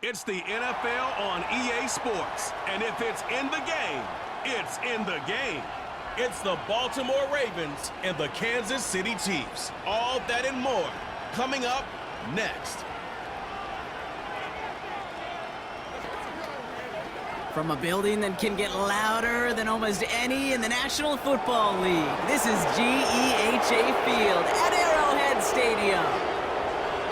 It's the NFL on EA Sports. And if it's in the game, it's in the game. It's the Baltimore Ravens and the Kansas City Chiefs. All that and more coming up next. From a building that can get louder than almost any in the National Football League, this is GEHA Field at Arrowhead Stadium.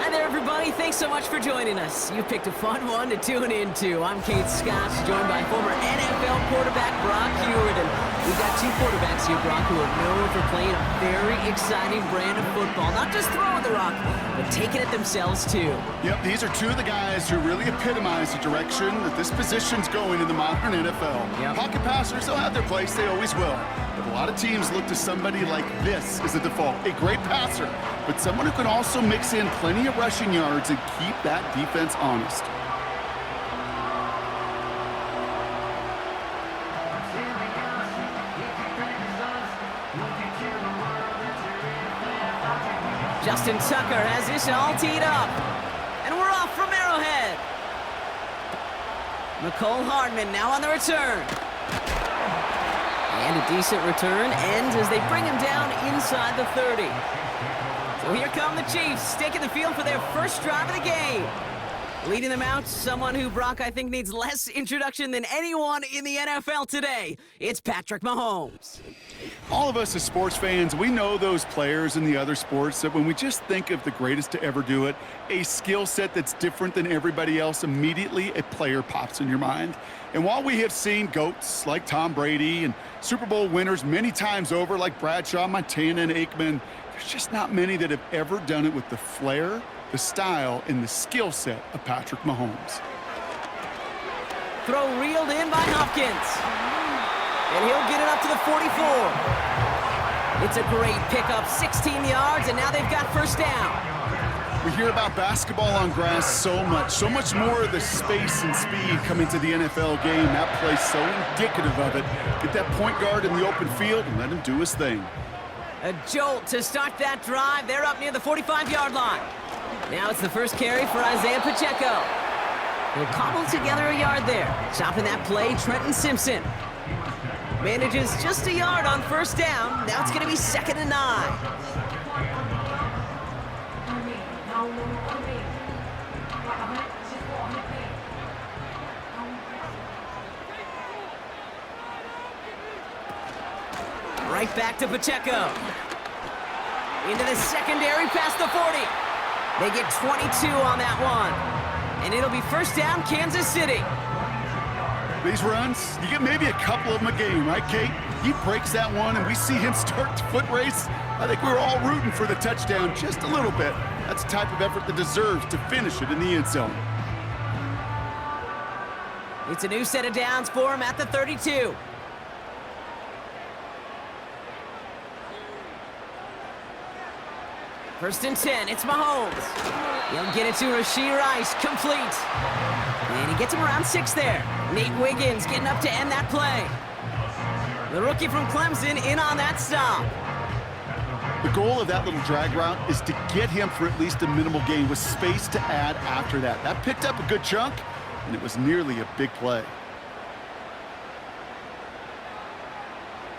Hi there, everybody. Thanks so much for joining us. You picked a fun one to tune into. I'm Kate Scott, joined by former NFL quarterback Brock Hewitt. And we've got two quarterbacks here, Brock, who are known for playing a very exciting brand of football. Not just throwing the rock, but taking it themselves, too. Yep, these are two of the guys who really epitomize the direction that this position's going in the modern NFL. Yep. Pocket passers, they'll have their place. They always will. But a lot of teams look to somebody like this as a default. A great passer, but someone who can also mix in plenty of rushing yards and keep that defense honest. Justin Tucker has this all teed up. And we're off from Arrowhead. McCole Hardman now on the return. And a decent return ends as they bring him down inside the 30. So here come the Chiefs, taking the field for their first drive of the game. Leading them out, someone who, Brock, I think needs less introduction than anyone in the NFL today. It's Patrick Mahomes. All of us as sports fans, we know those players in the other sports that when we just think of the greatest to ever do it, a skill set that's different than everybody else, immediately a player pops in your mind. And while we have seen GOATs like Tom Brady and Super Bowl winners many times over like Bradshaw, Montana, and Aikman, there's just not many that have ever done it with the flair, the style, and the skill set of Patrick Mahomes. Throw reeled in by Hopkins. And he'll get it up to the 44. It's a great pickup, 16 yards, and now they've got first down. We hear about basketball on grass so much more of the space and speed coming to the NFL game. That play's so indicative of it. Get that point guard in the open field and let him do his thing. A jolt to start that drive. They're up near the 45-yard line. Now it's the first carry for Isaiah Pacheco. He'll cobble together a yard there. Chopping that play, Trenton Simpson. Manages just a yard on first down. Now it's going to be 2nd and 9. Right back to Pacheco. Into the secondary past the 40. They get 22 on that one. And it'll be first down, Kansas City. These runs, you get maybe a couple of them a game, right, Kate? He breaks that one, and we see him start the foot race. I think we were all rooting for the touchdown just a little bit. That's the type of effort that deserves to finish it in the end zone. It's a new set of downs for him at the 32. First and 10, it's Mahomes. He'll get it to Rashee Rice, complete. And he gets him around 6 there. Nate Wiggins getting up to end that play. The rookie from Clemson in on that stop. The goal of that little drag route is to get him for at least a minimal gain with space to add after that. That picked up a good chunk, and it was nearly a big play.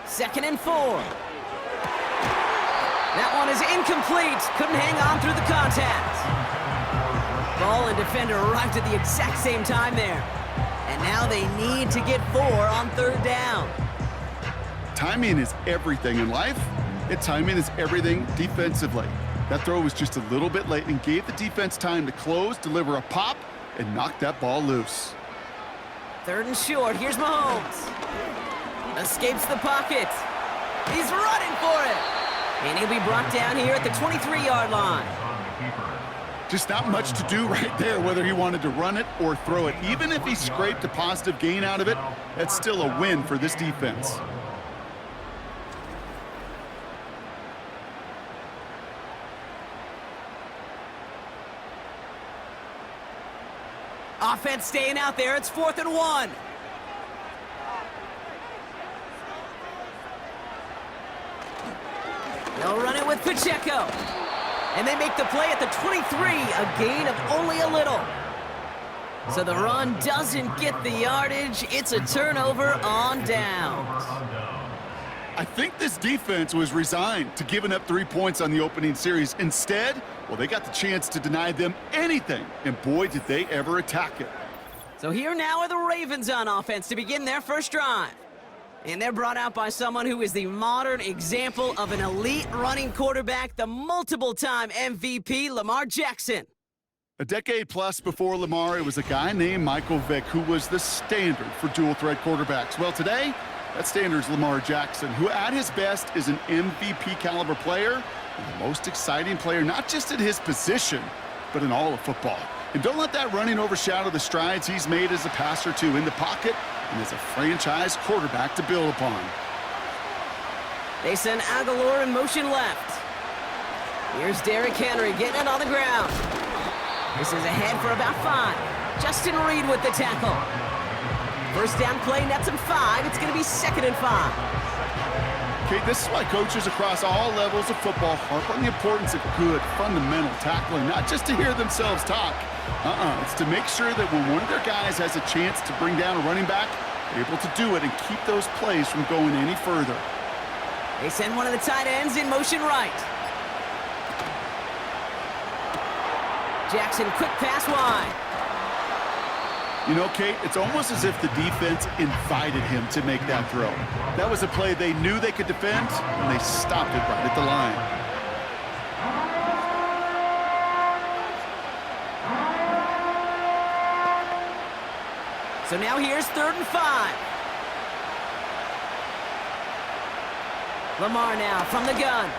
2nd and 4. That one is incomplete. Couldn't hang on through the contact. Ball and defender arrived at the exact same time there. And now they need to get 4 on 3rd down. Timing is everything in life, and timing is everything defensively. That throw was just a little bit late and gave the defense time to close, deliver a pop, and knock that ball loose. 3rd and short. Here's Mahomes. Escapes the pocket. He's running for it. And he'll be brought down here at the 23-yard line. Just not much to do right there, whether he wanted to run it or throw it. Even if he scraped a positive gain out of it, that's still a win for this defense. Offense staying out there. It's 4th and 1. They'll run it with Pacheco. And they make the play at the 23, a gain of only a little. So the run doesn't get the yardage. It's a turnover on downs. I think this defense was resigned to giving up 3 points on the opening series. Instead, well, they got the chance to deny them anything, and boy, did they ever attack it. So here now are the Ravens on offense to begin their first drive. And they're brought out by someone who is the modern example of an elite running quarterback, the multiple-time MVP, Lamar Jackson. A decade plus before Lamar, it was a guy named Michael Vick who was the standard for dual-threat quarterbacks. Well, today, that standard is Lamar Jackson, who at his best is an MVP-caliber player and the most exciting player, not just at his position, but in all of football. And don't let that running overshadow the strides he's made as a passer, too, in the pocket and as a franchise quarterback to build upon. They send Aguilar in motion left. Here's Derrick Henry getting it on the ground. This is ahead for about 5. Justin Reed with the tackle. First down play, nets him 5. It's going to be 2nd and 5. Okay, this is why coaches across all levels of football harp on the importance of good, fundamental tackling, not just to hear themselves talk. It's to make sure that when one of their guys has a chance to bring down a running back, they're able to do it and keep those plays from going any further. They send one of the tight ends in motion right. Jackson, quick pass wide. You know, Kate, it's almost as if the defense invited him to make that throw. That was a play they knew they could defend, and they stopped it right at the line. So now here's 3rd and 5. Lamar now from the gun.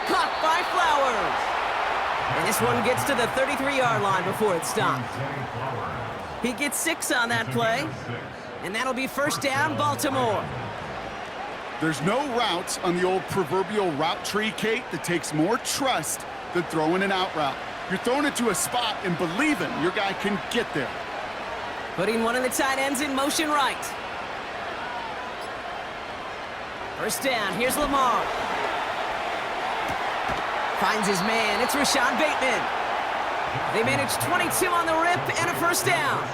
Caught by Flowers. And this one gets to the 33-yard line before it stops. He gets 6 on that play, and that'll be first down, Baltimore. There's no route on the old proverbial route tree, Kate, that takes more trust than throwing an out route. You're throwing it to a spot and believing your guy can get there. Putting one of the tight ends in motion right. First down, here's Lamar. Finds his man, it's Rashad Bateman. They manage 22 on the rip and a first down.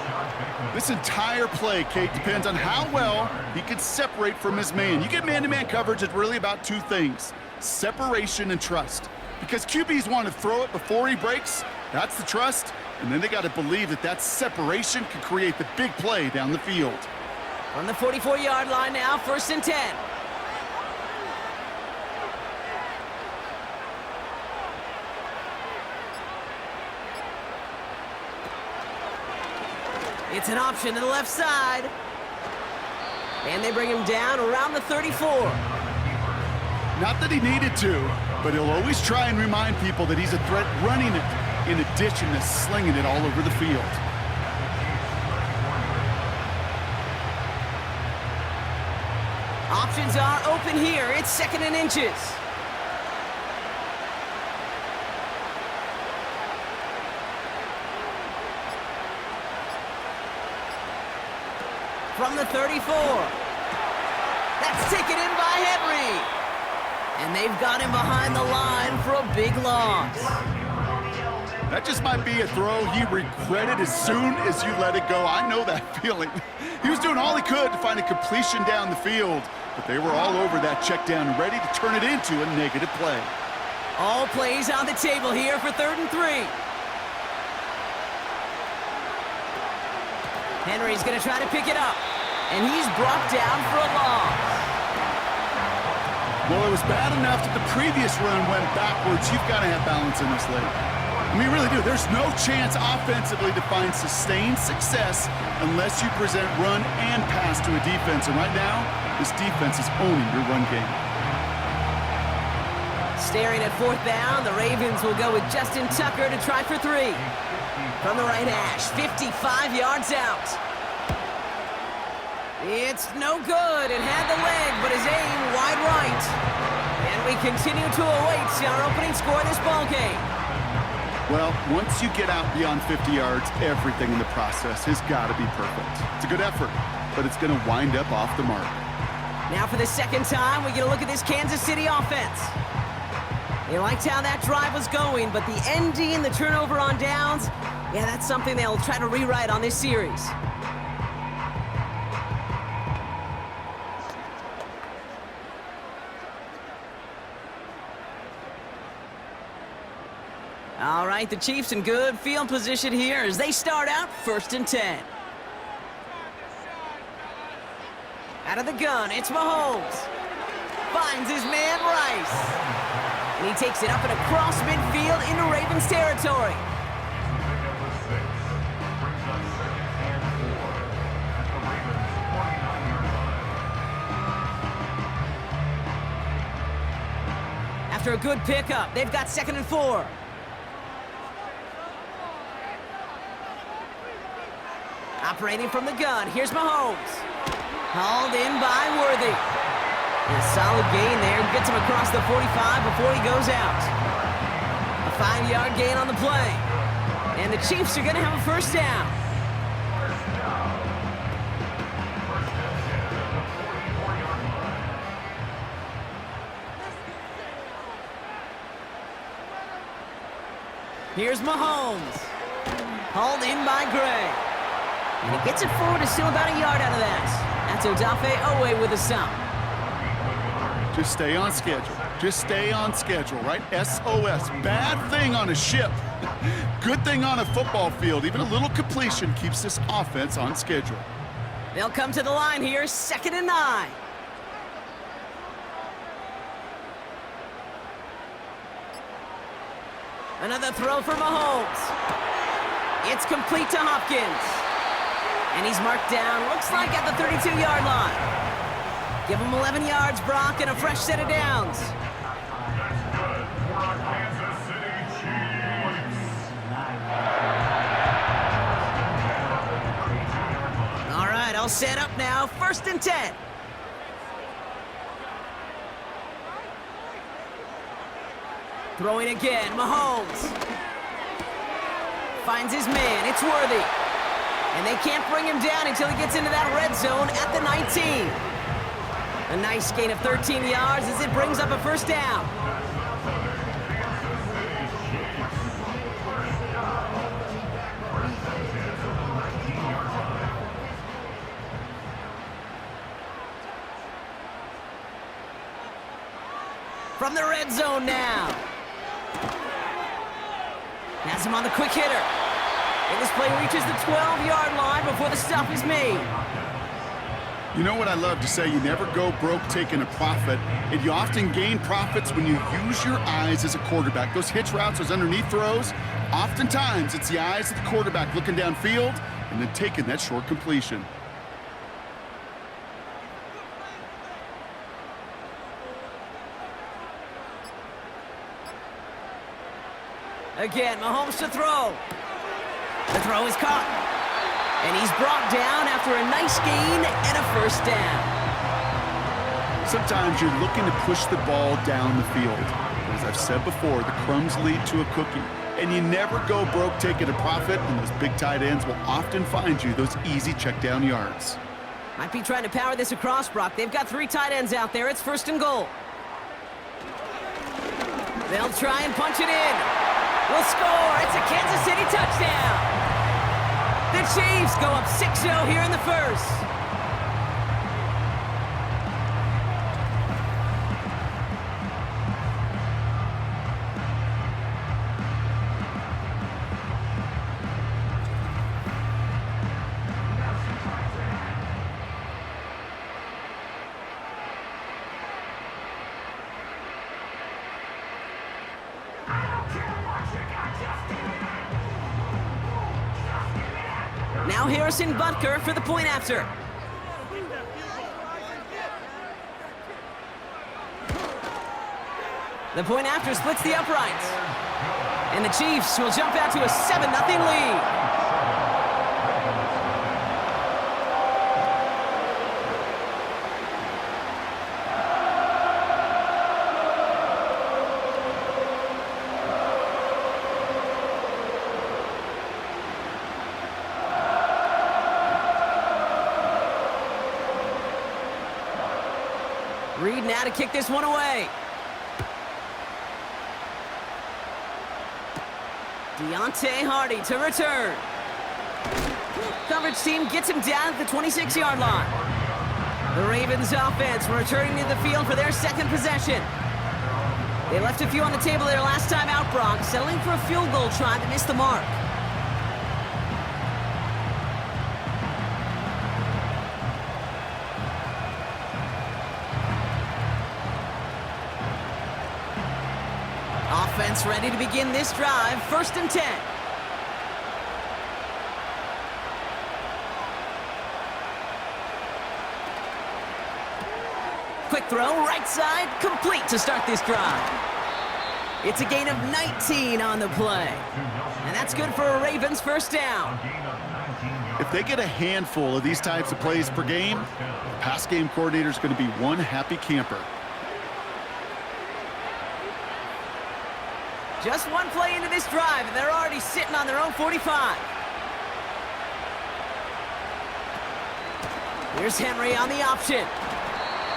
This entire play, Kate, depends on how well he can separate from his man. You get man-to-man coverage, it's really about 2 things, separation and trust. Because QBs want to throw it before he breaks, that's the trust, and then they got to believe that that separation can create the big play down the field. On the 44-yard line now, 1st and 10. It's an option to the left side. And they bring him down around the 34. Not that he needed to, but he'll always try and remind people that he's a threat running it, in addition to slinging it all over the field. Options are open here. It's 2nd and inches. From the 34. That's taken in by Henry. And they've got him behind the line for a big loss. That just might be a throw he regretted as soon as you let it go. I know that feeling. He was doing all he could to find a completion down the field, but they were all over that check down, ready to turn it into a negative play. All plays on the table here for 3rd and 3. Henry's going to try to pick it up, and he's brought down for a loss. Well, it was bad enough that the previous run went backwards. You've got to have balance in this league. I mean, you really do. There's no chance offensively to find sustained success unless you present run and pass to a defense. And right now, this defense is owning your run game. Staring at 4th down, the Ravens will go with Justin Tucker to try for 3. From the right hash, 55 yards out. It's no good. It had the leg, but his aim wide right. And we continue to await our opening score of this ball game. Well, once you get out beyond 50 yards, everything in the process has got to be perfect. It's a good effort, but it's going to wind up off the mark. Now for the 2nd time, we get a look at this Kansas City offense. They liked how that drive was going, but the ending, the turnover on downs, Yeah, that's something they'll try to rewrite on this series. All right, the Chiefs in good field position here as they start out 1st and 10. Out of the gun, it's Mahomes. Finds his man Rice. And he takes it up and across midfield into Ravens territory. After a good pickup, they've got 2nd and 4. Operating from the gun, here's Mahomes. Hauled in by Worthy. A solid gain there, gets him across the 45 before he goes out. A 5-yard gain on the play. And the Chiefs are going to have a 1st down. Here's Mahomes. Hauled in by Gray. And he gets it forward, is still about a yard out of that. That's Odafe Owe with a stop. Just stay on schedule. Just stay on schedule, right? SOS. Bad thing on a ship. Good thing on a football field. Even a little completion keeps this offense on schedule. They'll come to the line here, 2nd and 9. Another throw for Mahomes. It's complete to Hopkins. And he's marked down, looks like at the 32-yard line. Give him 11 yards, Brock, and a fresh set of downs. All right, all set up now, 1st and 10. Throwing again, Mahomes. Finds his man, it's Worthy. And they can't bring him down until he gets into that red zone at the 19. A nice gain of 13 yards as it brings up a 1st down. From the red zone now. Has him on the quick hitter. And this play reaches the 12-yard line before the stop is made. You know what I love to say? You never go broke taking a profit, and you often gain profits when you use your eyes as a quarterback. Those hitch routes, those underneath throws, oftentimes it's the eyes of the quarterback looking downfield and then taking that short completion. Again, Mahomes to throw. The throw is caught. And he's brought down after a nice gain and a 1st down. Sometimes you're looking to push the ball down the field. As I've said before, the crumbs lead to a cookie. And you never go broke taking a profit, and those big tight ends will often find you those easy check down yards. Might be trying to power this across, Brock. They've got 3 tight ends out there. It's 1st and goal. They'll try and punch it in. Will score. It's a Kansas City touchdown. The Chiefs go up 6-0 here in the 1st. Now Harrison Butker for the point after. The point after splits the uprights. And the Chiefs will jump out to a 7-0 lead. Reed now to kick this one away. Deontay Hardy to return. Coverage team gets him down at the 26-yard line. The Ravens offense returning to the field for their second possession. They left a few on the table their last time out, Brock, settling for a field goal try that missed the mark. Offense ready to begin this drive, 1st and 10. Quick throw, right side, complete to start this drive. It's a gain of 19 on the play. And that's good for a Ravens 1st down. If they get a handful of these types of plays per game, the pass game coordinator is going to be one happy camper. Just one play into this drive, and they're already sitting on their own 45. Here's Henry on the option.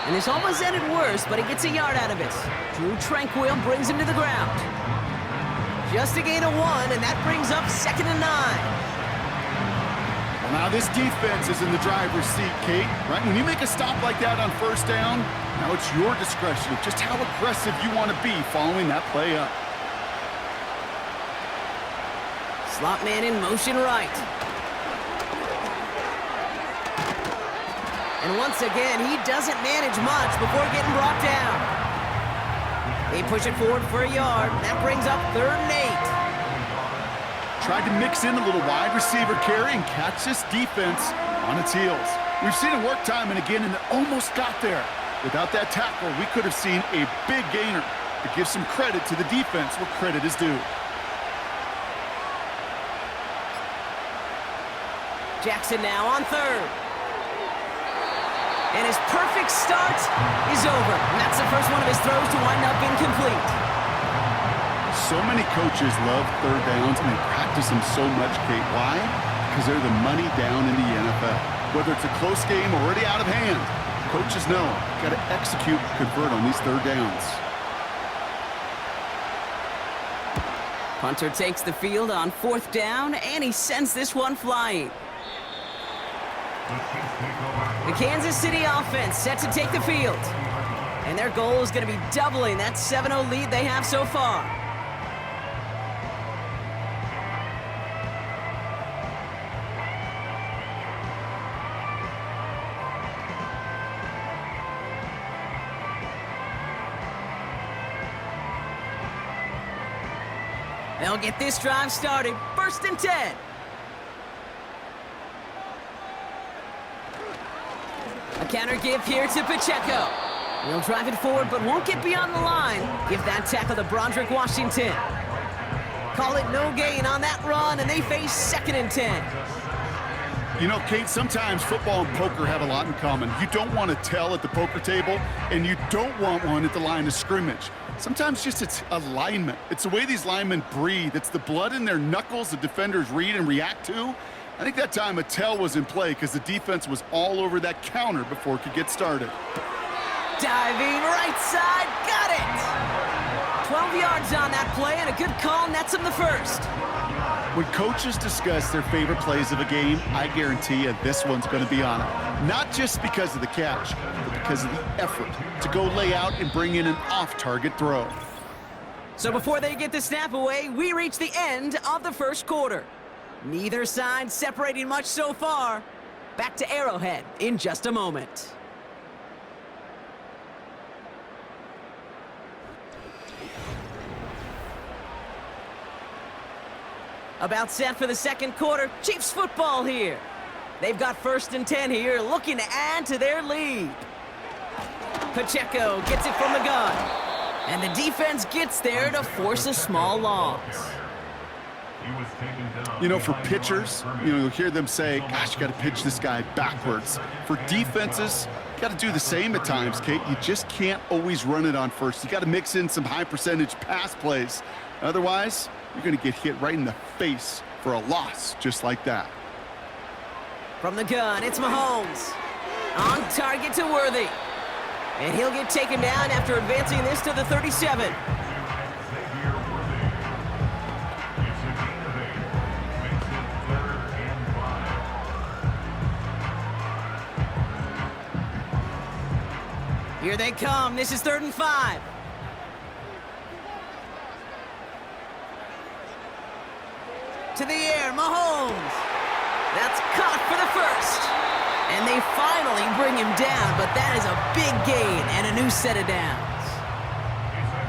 And this almost ended worse, but he gets a yard out of it. Drew Tranquil brings him to the ground. Just a gain of 1, and that brings up 2nd and 9. Well, now this defense is in the driver's seat, Kate. Right? When you make a stop like that on 1st down, now it's your discretion of just how aggressive you want to be following that play up. Slot man in motion right. And once again, he doesn't manage much before getting brought down. They push it forward for a yard. That brings up 3rd and 8. Tried to mix in a little wide receiver carry and catch this defense on its heels. We've seen it work time and again, and it almost got there. Without that tackle, we could have seen a big gainer. But give some credit to the defense where credit is due. Jackson now on 3rd. And his perfect start is over. And that's the first one of his throws to wind up incomplete. So many coaches love 3rd downs, and they practice them so much, Kate. Why? Because they're the money down in the NFL. Whether it's a close game or already out of hand, coaches know you've got to execute, convert on these 3rd downs. Punter takes the field on 4th down, and he sends this one flying. The Kansas City offense set to take the field. And their goal is going to be doubling that 7-0 lead they have so far. They'll get this drive started. 1st and 10. A counter give here to Pacheco. He'll drive it forward, but won't get beyond the line. Give that tackle to Broderick Washington. Call it no gain on that run, and they face 2nd and 10. You know, Kate, sometimes football and poker have a lot in common. You don't want to tell at the poker table, and you don't want one at the line of scrimmage. Sometimes just it's alignment. It's the way these linemen breathe. It's the blood in their knuckles the defenders read and react to. I think that time a tell was in play because the defense was all over that counter before it could get started. Diving right side, got it! 12 yards on that play, and a good call nets him the first. When coaches discuss their favorite plays of a game, I guarantee you this one's going to be on it. Not just because of the catch, but because of the effort to go lay out and bring in an off-target throw. So before they get the snap away, we reach the end of the first quarter. Neither side separating much so far. Back to Arrowhead in just a moment. About set for the second quarter. Chiefs football here. They've got 1st and 10 here, looking to add to their lead. Pacheco gets it from the gun. And the defense gets there to force a small loss. You know, for pitchers, you'll hear them say, gosh, you got to pitch this guy backwards. For defenses, you got to do the same at times, Kate. You just can't always run it on first. You got to mix in some high-percentage pass plays. Otherwise, you're going to get hit right in the face for a loss just like that. From the gun, it's Mahomes. On target to Worthy. And he'll get taken down after advancing this to the 37. Here they come. This is 3rd and 5. To the air, Mahomes. That's caught for the first. And they finally bring him down, but that is a big gain and a new set of downs.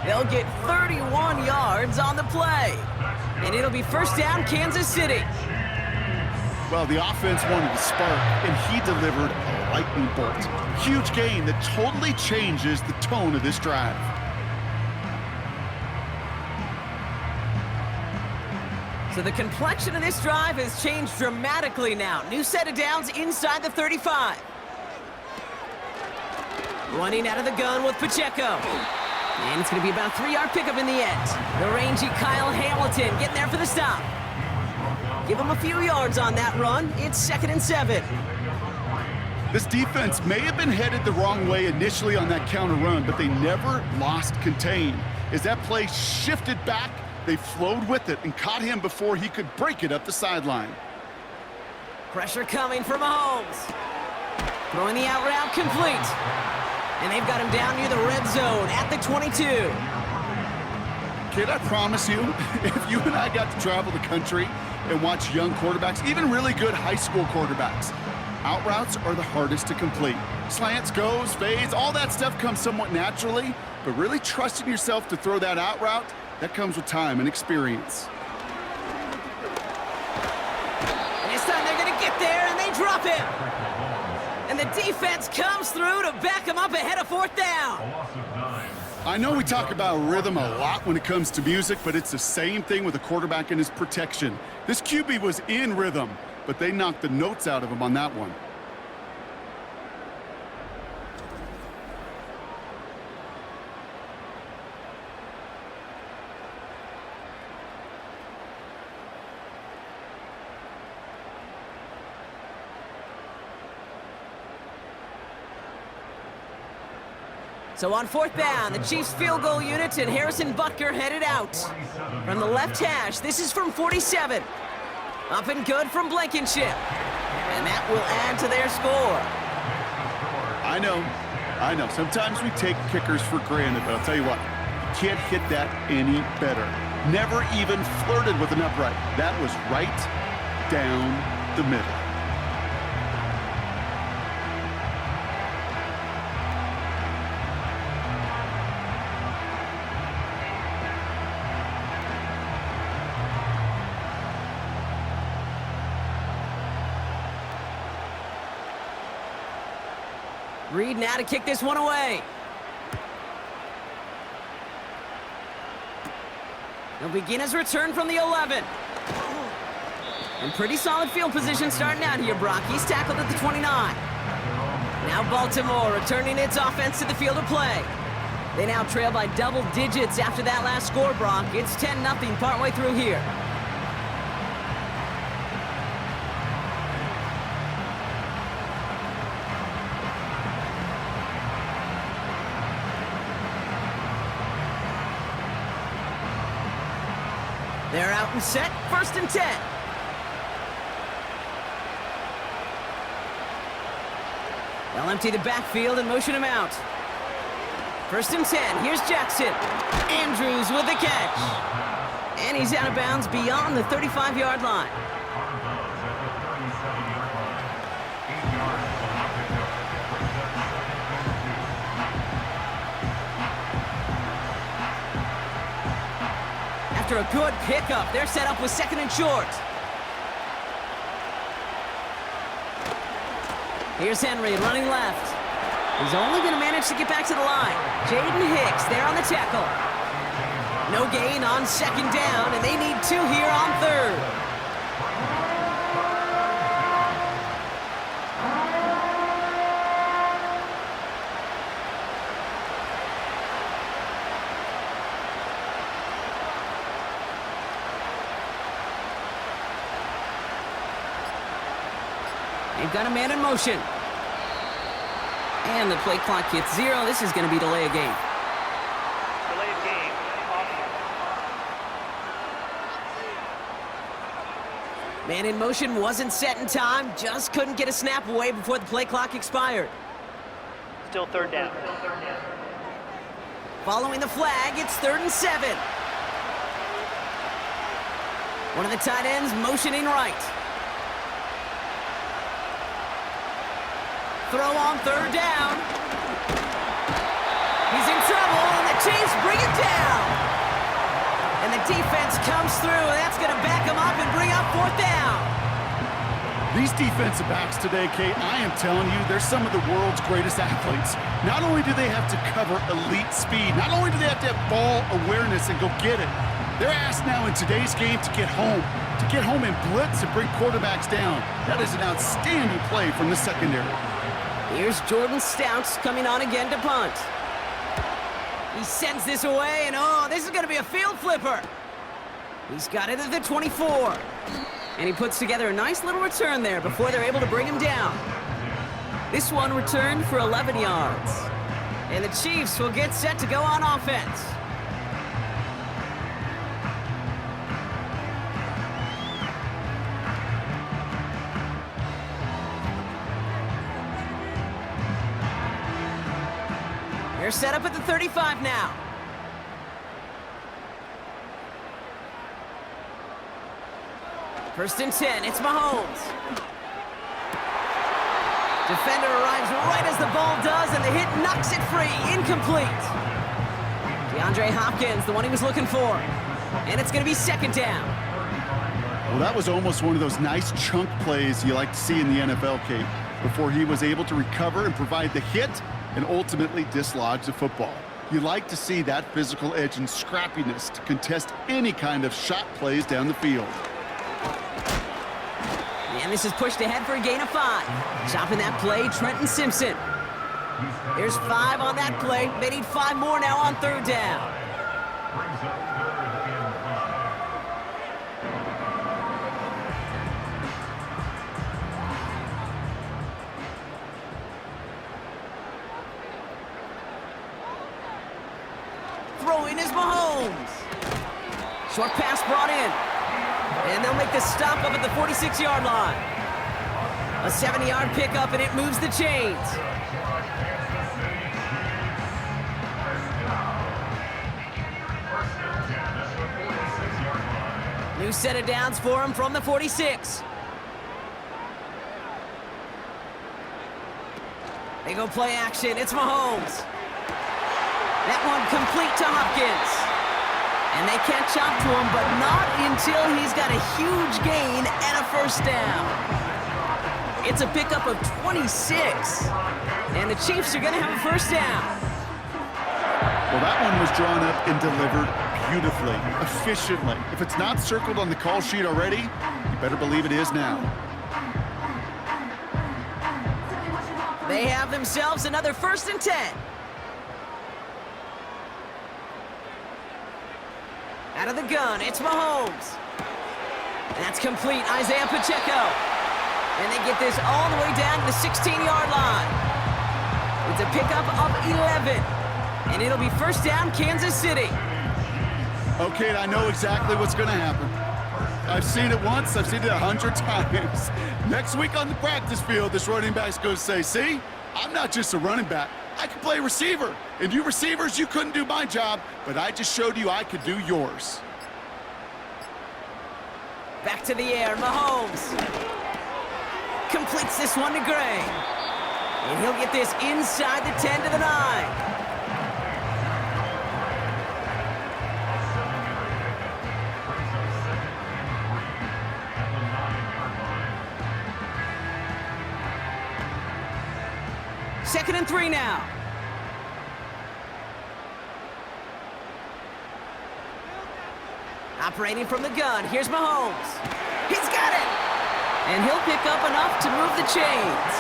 They'll get 31 yards on the play. And it'll be 1st down, Kansas City. Well, the offense wanted to spark, and he delivered a lightning bolt. Huge gain that totally changes the tone of this drive. So the complexion of this drive has changed dramatically now. New set of downs inside the 35. Running out of the gun with Pacheco. And it's going to be about a 3-yard pickup in the end. The rangy Kyle Hamilton getting there for the stop. Give him a few yards on that run. It's 2nd and 7. This defense may have been headed the wrong way initially on that counter run, but they never lost contain. As that play shifted back, they flowed with it and caught him before he could break it up the sideline. Pressure coming for Mahomes. Throwing the out route complete. And they've got him down near the red zone at the 22. Kid, I promise you, if you and I got to travel the country and watch young quarterbacks, even really good high school quarterbacks, out routes are the hardest to complete. Slants, goes, fades, all that stuff comes somewhat naturally, but really trusting yourself to throw that out route, that comes with time and experience. And this time they're going to get there, and they drop him. And the defense comes through to back him up ahead of 4th down. I know we talk about rhythm a lot when it comes to music, but it's the same thing with a quarterback and his protection. This QB was in rhythm, but they knocked the notes out of him on that one. So on 4th down, the Chiefs field goal unit and Harrison Butker headed out. From the left hash, this is from 47. Up and good from Blankenship. And that will add to their score. I know. Sometimes we take kickers for granted, but I'll tell you what, you can't hit that any better. Never even flirted with an upright. That was right down the middle. Reed now to kick this one away. He'll begin his return from the 11. And pretty solid field position starting out here, Brock. He's tackled at the 29. Now Baltimore returning its offense to the field of play. They now trail by double digits after that last score, Brock. It's 10-0 partway through here. They're out and set, 1st and 10. They'll empty the backfield and motion him out. 1st and 10, here's Jackson. Andrews with the catch. And he's out of bounds beyond the 35-yard line. After a good pickup, they're set up with 2nd and short. Here's Henry running left. He's only going to manage to get back to the line. Jaden Hicks there on the tackle. No gain on 2nd down, and they need 2 here on 3rd. They've got a man in motion. And the play clock hits 0. This is going to be delay of game. Delay of game. Man in motion wasn't set in time. Just couldn't get a snap away before the play clock expired. Still third down. Following the flag, it's 3rd and 7. One of the tight ends motioning right. Throw on 3rd down. He's in trouble, and the Chiefs bring it down. And the defense comes through, and that's going to back him up and bring up 4th down. These defensive backs today, Kate, I am telling you, they're some of the world's greatest athletes. Not only do they have to cover elite speed, not only do they have to have ball awareness and go get it, they're asked now in today's game to get home and blitz and bring quarterbacks down. That is an outstanding play from the secondary. Here's Jordan Stouts coming on again to punt. He sends this away, and oh, this is going to be a field flipper. He's got it at the 24. And he puts together a nice little return there before they're able to bring him down. This one returned for 11 yards. And the Chiefs will get set to go on offense. They're set up at the 35 now. First and 10, it's Mahomes. Defender arrives right as the ball does, and the hit knocks it free. Incomplete. DeAndre Hopkins, the one he was looking for. And it's going to be 2nd down. Well, that was almost one of those nice chunk plays you like to see in the NFL, Kate, before he was able to recover and provide the hit and ultimately dislodge the football. You like to see that physical edge and scrappiness to contest any kind of shot plays down the field. And this is pushed ahead for a gain of 5. Chopping that play, Trenton Simpson. There's 5 on that play. They need 5 more now on 3rd down. Throwing is Mahomes. Short pass brought in. And they'll make the stop up at the 46-yard line. A 70-yard pickup, and it moves the chains. New set of downs for him from the 46. They go play action. It's Mahomes. That one complete to Hopkins. And they can't chop to him, but not until he's got a huge gain and a 1st down. It's a pickup of 26. And the Chiefs are going to have a 1st down. Well, that one was drawn up and delivered beautifully, efficiently. If it's not circled on the call sheet already, you better believe it is now. They have themselves another 1st and 10. Out of the gun, it's Mahomes. That's complete, Isaiah Pacheco. And they get this all the way down to the 16-yard line. It's a pickup of 11. And it'll be 1st down, Kansas City. Okay, I know exactly what's going to happen. I've seen it once, I've seen it 100 times. Next week on the practice field, this running back's going to say, see, I'm not just a running back. I can play receiver. And you receivers, you couldn't do my job, but I just showed you I could do yours. Back to the air, Mahomes. Completes this one to Gray. And he'll get this inside the 10 to the 9. Second and 3 now. Operating from the gun, here's Mahomes. He's got it! And he'll pick up enough to move the chains.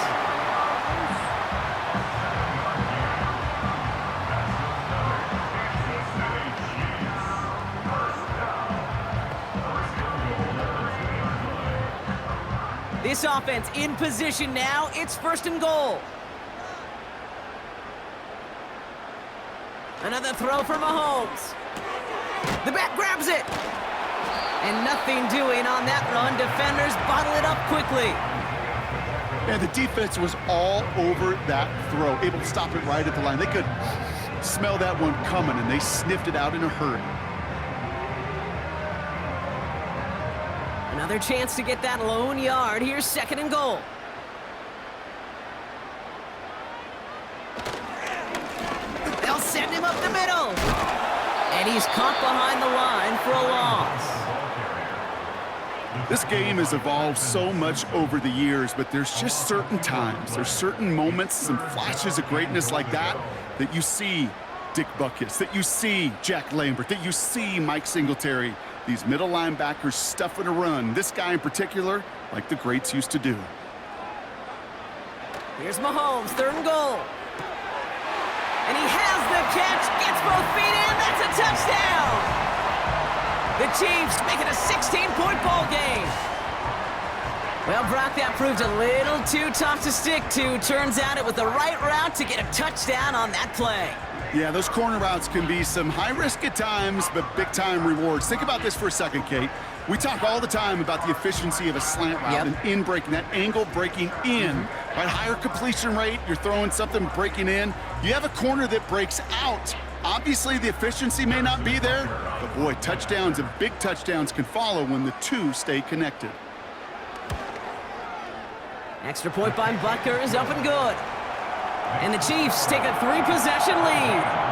This offense in position now. It's 1st and goal. Another throw for Mahomes. The back grabs it. And nothing doing on that run. Defenders bottle it up quickly. And the defense was all over that throw, able to stop it right at the line. They could smell that one coming, and they sniffed it out in a hurry. Another chance to get that lone yard. Here's 2nd and goal. They'll send him up the middle. And he's caught behind the line for a loss. This game has evolved so much over the years, but there's just certain times, there's certain moments, some flashes of greatness like that you see Dick Butkus, that you see Jack Lambert, that you see Mike Singletary. These middle linebackers stuffing a run. This guy in particular, like the greats used to do. Here's Mahomes, 3rd and goal. And he has the catch, gets both feet in, that's a touchdown! The Chiefs make it a 16-point ball game. Well, Brock, that proved a little too tough to stick to. Turns out it was the right route to get a touchdown on that play. Yeah, those corner routes can be some high risk at times, but big-time rewards. Think about this for a second, Kate. We talk all the time about the efficiency of a slant route and in breaking, that angle breaking in. Right, higher completion rate, you're throwing something breaking in. You have a corner that breaks out. Obviously, the efficiency may not be there, but boy, touchdowns and big touchdowns can follow when the two stay connected. Extra point by Butker is up and good. And the Chiefs take a 3-possession lead.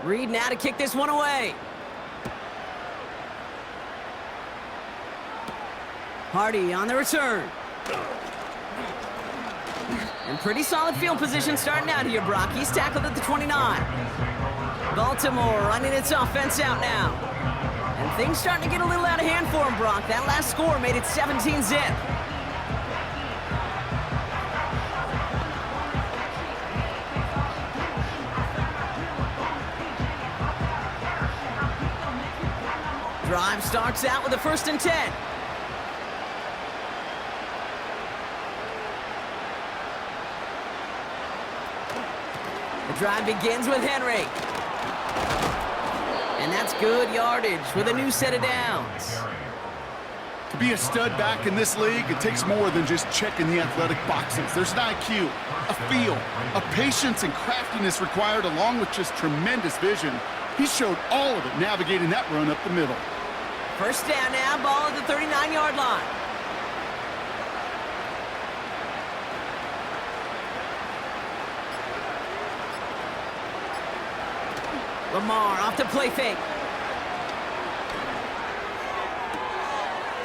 Reed now to kick this one away. Hardy on the return. And pretty solid field position starting out here, Brock. He's tackled at the 29. Baltimore running its offense out now. And things starting to get a little out of hand for him, Brock. That last score made it 17-zip. Drive starts out with a 1st and 10. The drive begins with Henry. And that's good yardage with a new set of downs. To be a stud back in this league, it takes more than just checking the athletic boxes. There's an IQ, a feel, a patience and craftiness required along with just tremendous vision. He showed all of it navigating that run up the middle. 1st down now, ball at the 39-yard line. Lamar off the play fake.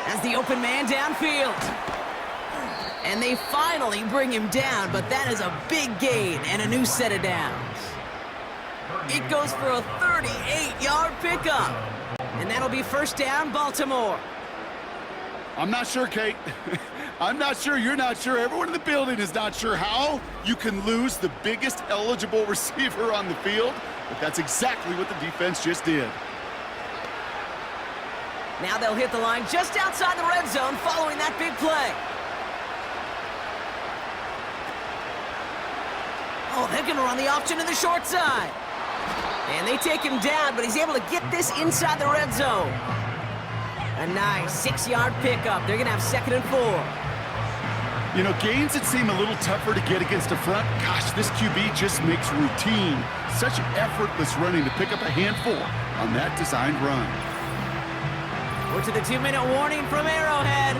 As the open man downfield. And they finally bring him down, but that is a big gain and a new set of downs. It goes for a 38-yard pickup. And that'll be 1st down, Baltimore. I'm not sure, Kate. I'm not sure, you're not sure, everyone in the building is not sure how you can lose the biggest eligible receiver on the field, but that's exactly what the defense just did. Now they'll hit the line just outside the red zone following that big play. Oh, they're going to run the option to the short side. And they take him down, but he's able to get this inside the red zone. A nice 6-yard pickup. They're going to have 2nd and 4. You know, gains that seem a little tougher to get against the front, gosh, this QB just makes routine. Such effortless running to pick up a handful on that designed run. We're to the 2-minute warning from Arrowhead.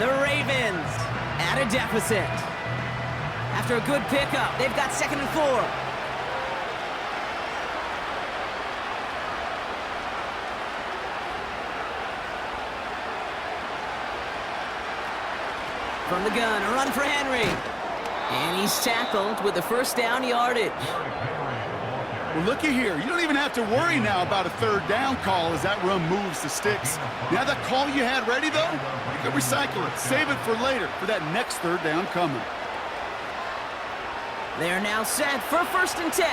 The Ravens at a deficit. After a good pickup, they've got 2nd and 4. From the gun, a run for Henry. And he's tackled with the 1st down yardage. Well, looky here. You don't even have to worry now about a third down call as that run moves the sticks. Now that call you had ready, though, you can recycle it. Save it for later for that next third down coming. They're now set for 1st and 10.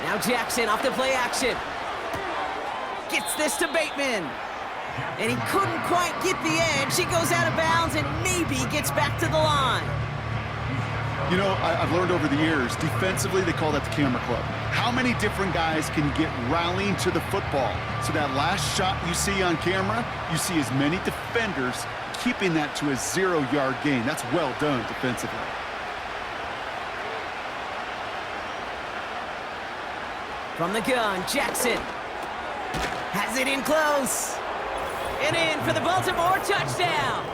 Now Jackson off the play action. Gets this to Bateman. And he couldn't quite get the edge. He goes out of bounds and maybe gets back to the line. You know, I've learned over the years, defensively, they call that the camera club. How many different guys can get rallying to the football? So that last shot you see on camera, you see as many defenders keeping that to a 0-yard gain. That's well done defensively. From the gun, Jackson has it in close. And in for the Baltimore touchdown.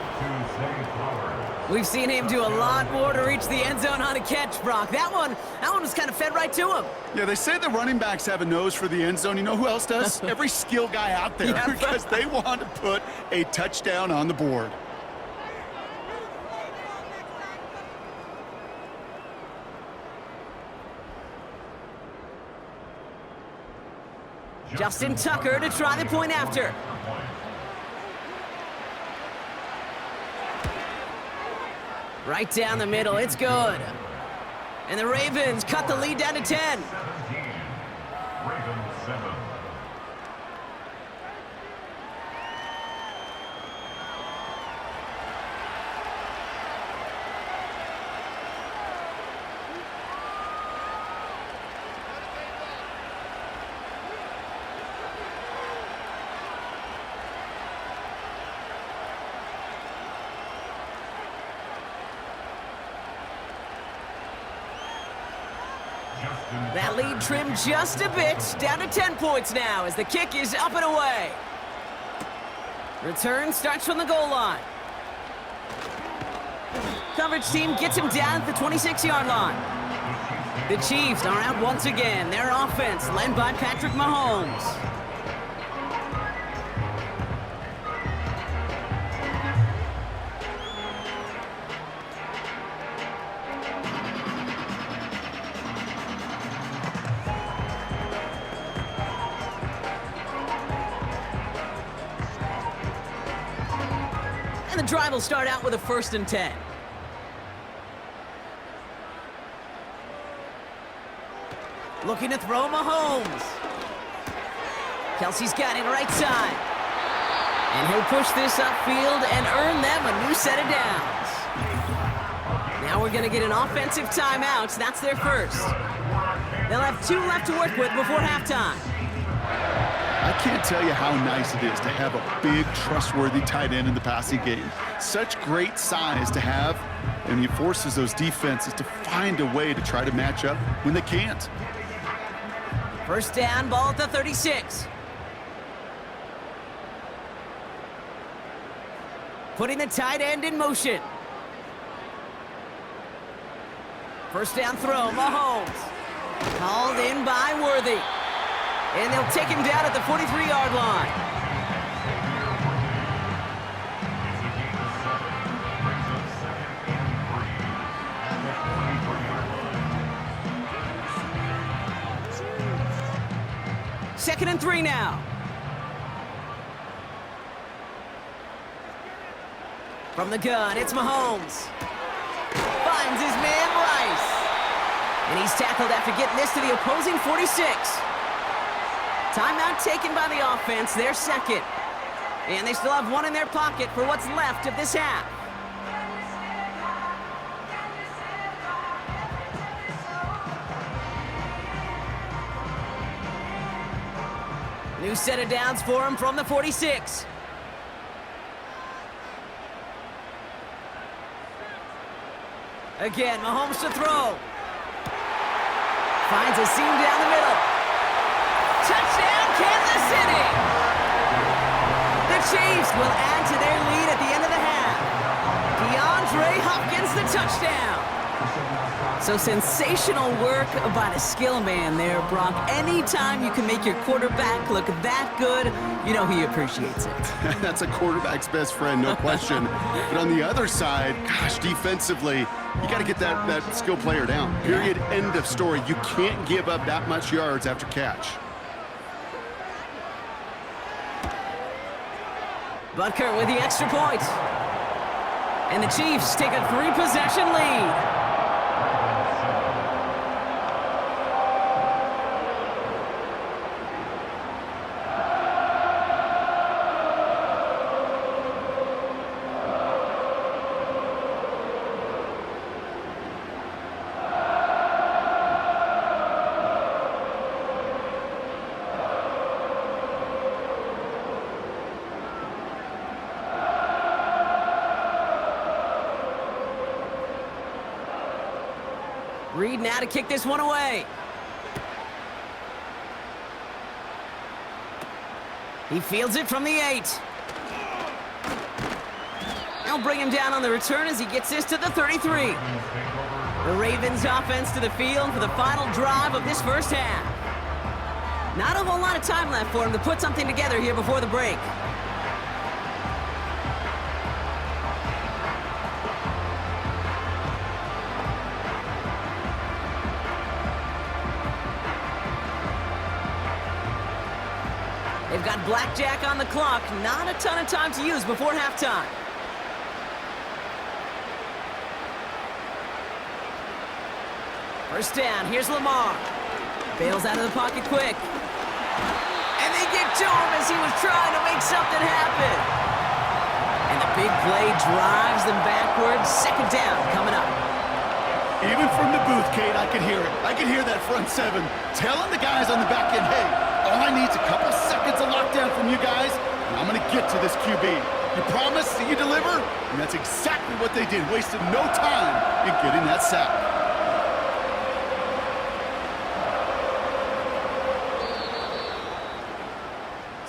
We've seen him do a lot more to reach the end zone on a catch, Brock. That one was kind of fed right to him. Yeah, they say the running backs have a nose for the end zone. You know who else does? Every skill guy out there, Yeah. because they want to put a touchdown on the board. Justin Tucker to try the point after. Right down the middle, it's good. And the Ravens cut the lead down to 10. Ravens 7. That lead trimmed just a bit, down to 10 points now as the kick is up and away. Return starts from the goal line. Coverage team gets him down at the 26-yard line. The Chiefs are out once again. Their offense led by Patrick Mahomes. And the drive will start out with a 1st and 10. Looking to throw Mahomes. Kelsey's got it right side. And he'll push this upfield and earn them a new set of downs. Now we're going to get an offensive timeout. That's their first. They'll have 2 left to work with before halftime. I can't tell you how nice it is to have a big, trustworthy tight end in the passing game. Such great size to have, and he forces those defenses to find a way to try to match up when they can't. First down, ball at the 36. Putting the tight end in motion. First down throw, Mahomes. Called in by Worthy. And they'll take him down at the 43-yard line. Second and 3 now. From the gun, it's Mahomes. Finds his man Rice. And he's tackled after getting this to the opposing 46. Timeout taken by the offense, their second. And they still have 1 in their pocket for what's left of this half. New set of downs for him from the 46. Again, Mahomes to throw. Finds a seam down the middle. Touchdown, Kansas City! The Chiefs will add to their lead at the end of the half. DeAndre Hopkins, the touchdown. So sensational work by the skill man there, Brock. Anytime you can make your quarterback look that good, you know he appreciates it. That's a quarterback's best friend, no question. But on the other side, gosh, defensively, you got to get that skill player down. Period, end of story. You can't give up that much yards after catch. Butker with the extra point. And the Chiefs take a 3-possession lead. Reed now to kick this one away. He fields it from the 8. They'll bring him down on the return as he gets this to the 33. The Ravens offense to the field for the final drive of this first half. Not a whole lot of time left for him to put something together here before the break. They've got blackjack on the clock. Not a ton of time to use before halftime. First down, here's Lamar. Bails out of the pocket quick. And they get to him as he was trying to make something happen. And the big play drives them backwards. Second down coming up. Even from the booth, Kate, I could hear it. I could hear that front 7 telling the guys on the back end, hey, all I need is a couple seconds of lockdown from you guys, and I'm going to get to this QB. You promise that you deliver? And that's exactly what they did. Wasted no time in getting that sack.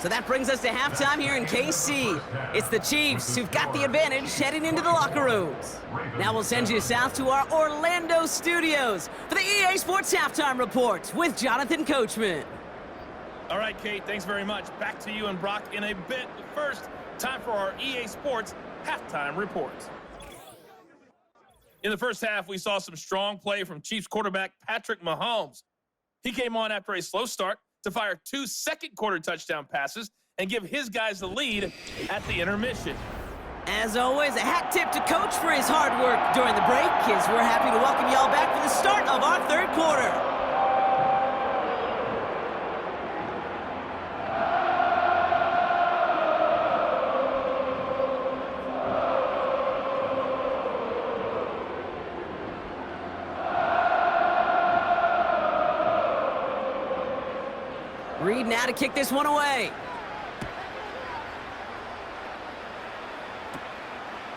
So that brings us to halftime here in KC. It's the Chiefs who've got the advantage heading into the locker rooms. Now we'll send you south to our Orlando studios for the EA Sports Halftime Report with Jonathan Coachman. All right, Kate, thanks very much. Back to you and Brock in a bit. But first, time for our EA Sports Halftime Report. In the first half, we saw some strong play from Chiefs quarterback Patrick Mahomes. He came on after a slow start to fire 2 second-quarter touchdown passes and give his guys the lead at the intermission. As always, a hat tip to Coach for his hard work during the break, as we're happy to welcome y'all back for the start of our third quarter. Reed now to kick this one away.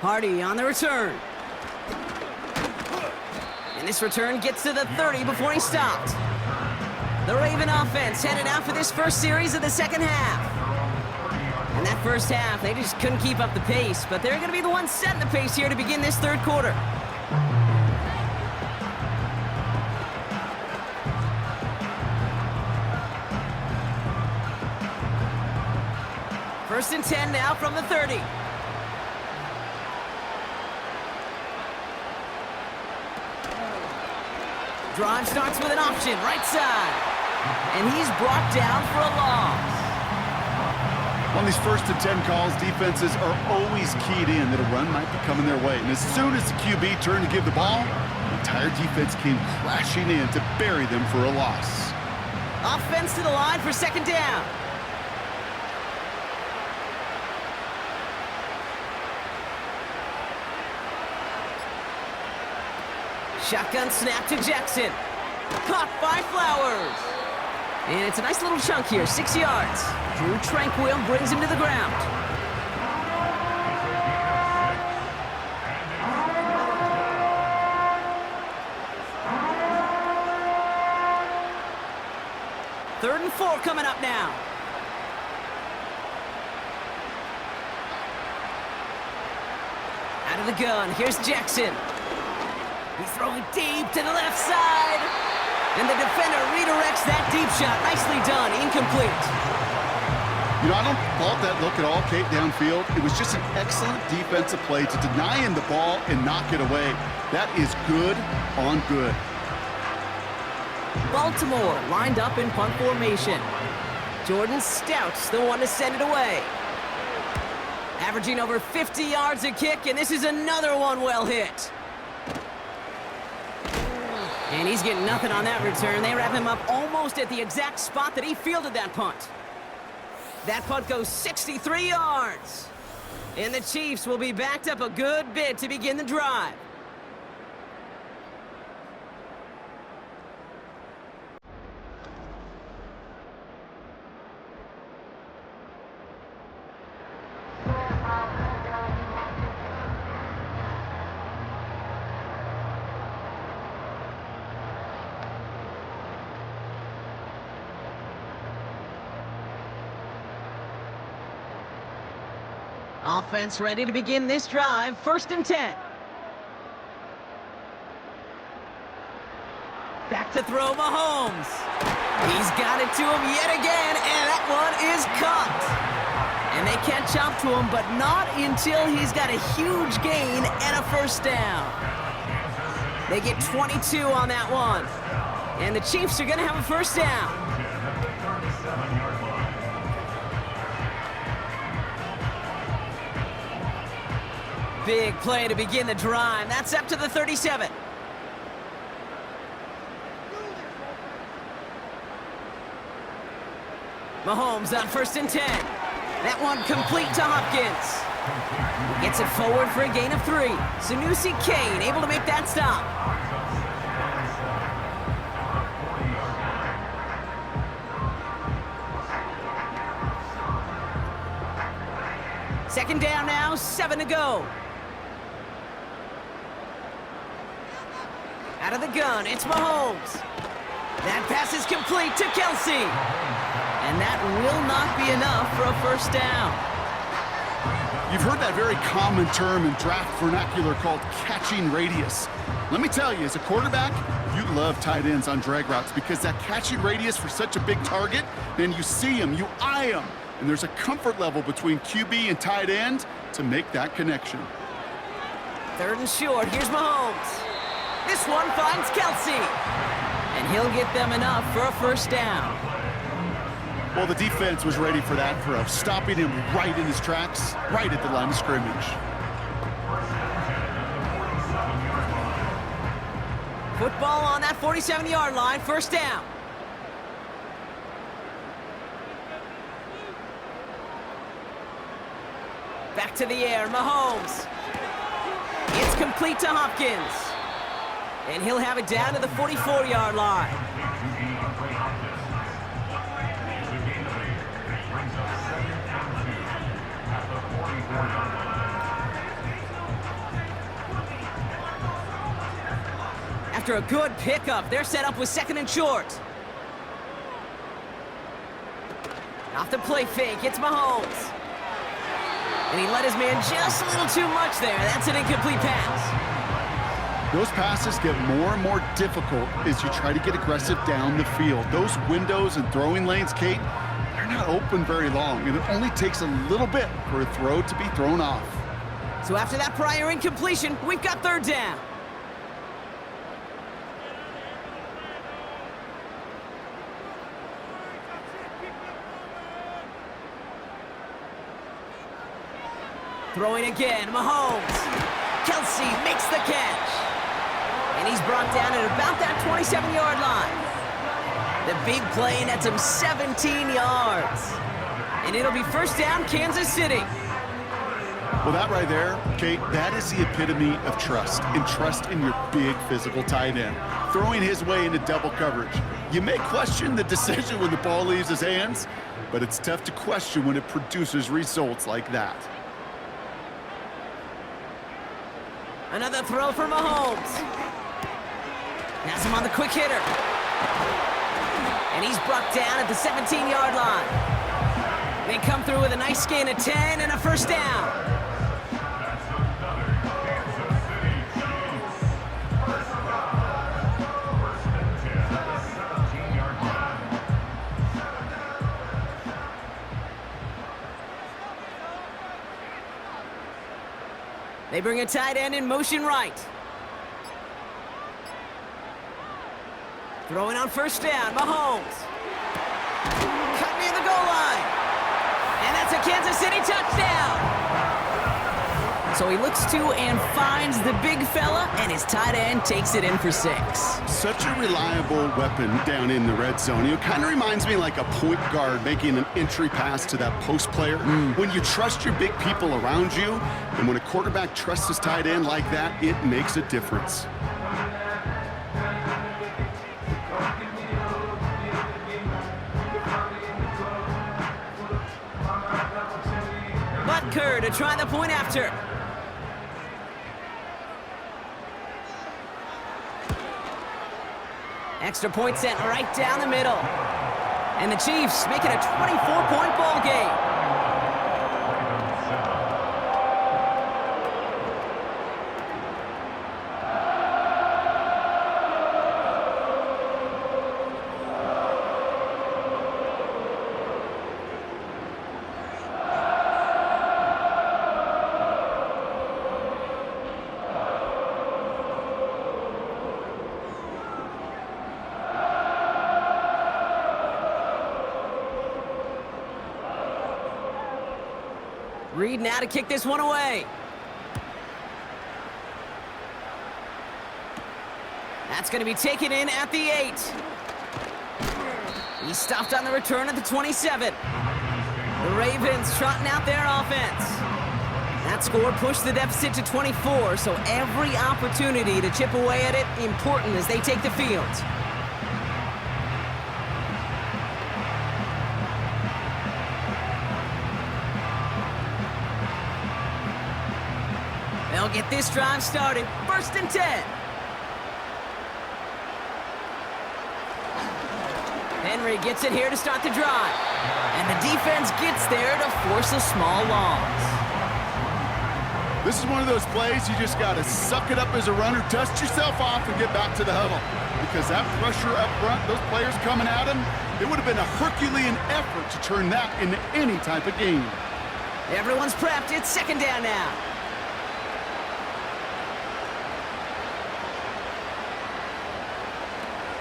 Hardy on the return. And this return gets to the 30 before he stopped. The Raven offense headed out for this first series of the second half. And that first half, they just couldn't keep up the pace, but they're going to be the ones setting the pace here to begin this third quarter. First and 10 now from the 30. Drive starts with an option, right side. And he's brought down for a loss. On these first and 10 calls, defenses are always keyed in that a run might be coming their way. And as soon as the QB turned to give the ball, the entire defense came crashing in to bury them for a loss. Offense to the line for second down. Shotgun snap to Jackson. Caught by Flowers. And it's a nice little chunk here, 6 yards. Drew Tranquil brings him to the ground. Third and 4 coming up now. Out of the gun, here's Jackson. He's throwing deep to the left side. And the defender redirects that deep shot. Nicely done. Incomplete. You know, I don't fault that look at all, Kate, downfield. It was just an excellent defensive play to deny him the ball and knock it away. That is good on good. Baltimore lined up in punt formation. Jordan Stout's the one to send it away. Averaging over 50 yards a kick, and this is another one well hit. And he's getting nothing on that return. They wrap him up almost at the exact spot that he fielded that punt. That punt goes 63 yards. And the Chiefs will be backed up a good bit to begin the drive. Offense ready to begin this drive. 1st and 10. Back to throw Mahomes. He's got it to him yet again, and that one is caught. And they catch up to him, but not until he's got a huge gain and a 1st down. They get 22 on that one. And the Chiefs are going to have a 1st down. Big play to begin the drive. That's up to the 37. Mahomes on 1st and 10. That one complete to Hopkins. Gets it forward for a gain of 3. Sanusi Kane able to make that stop. Second down now, 7 to go. Out of the gun, it's Mahomes. That pass is complete to Kelsey. And that will not be enough for a 1st down. You've heard that very common term in draft vernacular called catching radius. Let me tell you, as a quarterback, you love tight ends on drag routes because that catching radius for such a big target, then you see him, you eye him, and there's a comfort level between QB and tight end to make that connection. 3rd and short, here's Mahomes. This one finds Kelsey. And he'll get them enough for a 1st down. Well, the defense was ready for that throw, stopping him right in his tracks, right at the line of scrimmage. Football on that 47-yard line, 1st down. Back to the air, Mahomes. It's complete to Hopkins. And he'll have it down to the 44-yard line. After a good pickup, they're set up with 2nd and short. Off the play fake, it's Mahomes. And he let his man just a little too much there. That's an incomplete pass. Those passes get more and more difficult as you try to get aggressive down the field. Those windows and throwing lanes, Kate, they're not open very long, and it only takes a little bit for a throw to be thrown off. So after that prior incompletion, we've got 3rd down. Throwing again, Mahomes. Kelsey makes the catch. And he's brought down at about that 27-yard line. The big play nets him 17 yards. And it'll be 1st down, Kansas City. Well, that right there, Kate, that is the epitome of trust, and trust in your big physical tight end. Throwing his way into double coverage. You may question the decision when the ball leaves his hands, but it's tough to question when it produces results like that. Another throw for Mahomes. Has him on the quick hitter. And he's brought down at the 17-yard line. They come through with a nice gain of 10 and a 1st down. They bring a tight end in motion right. Throwing on first down, Mahomes. Cut near the goal line. And that's a Kansas City touchdown. So he looks to and finds the big fella, and his tight end takes it in for 6. Such a reliable weapon down in the red zone. It kind of reminds me like a point guard making an entry pass to that post player. When you trust your big people around you, and when a quarterback trusts his tight end like that, it makes a difference. Butker to try the point after. Extra point sent right down the middle. And the Chiefs make it a 24-point ball game. Reed now to kick this one away. That's going to be taken in at the 8. He stopped on the return at the 27. The Ravens trotting out their offense. That score pushed the deficit to 24, so every opportunity to chip away at it important as they take the field. They'll get this drive started. 1st and 10. Henry gets it here to start the drive. And the defense gets there to force a small loss. This is one of those plays you just got to suck it up as a runner, dust yourself off, and get back to the huddle. Because that pressure up front, those players coming at him, it would have been a Herculean effort to turn that into any type of game. Everyone's prepped. It's 2nd down now.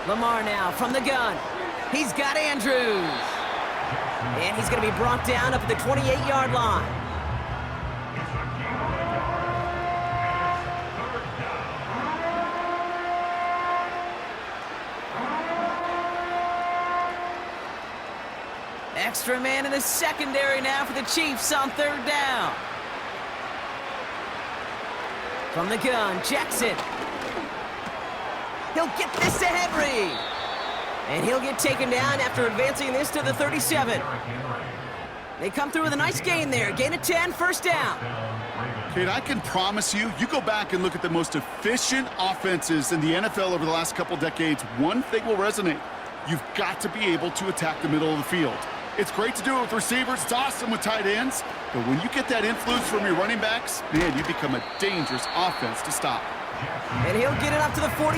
Lamar now from the gun. He's got Andrews. And he's going to be brought down up at the 28-yard line. Extra man in the secondary now for the Chiefs on 3rd down. From the gun, Jackson. He'll get this to Henry. And he'll get taken down after advancing this to the 37. They come through with a nice gain there. Gain of 10, 1st down. Kate, I can promise you, you go back and look at the most efficient offenses in the NFL over the last couple decades, one thing will resonate. You've got to be able to attack the middle of the field. It's great to do it with receivers. It's awesome with tight ends. But when you get that influence from your running backs, man, you become a dangerous offense to stop. And he'll get it up to the 44.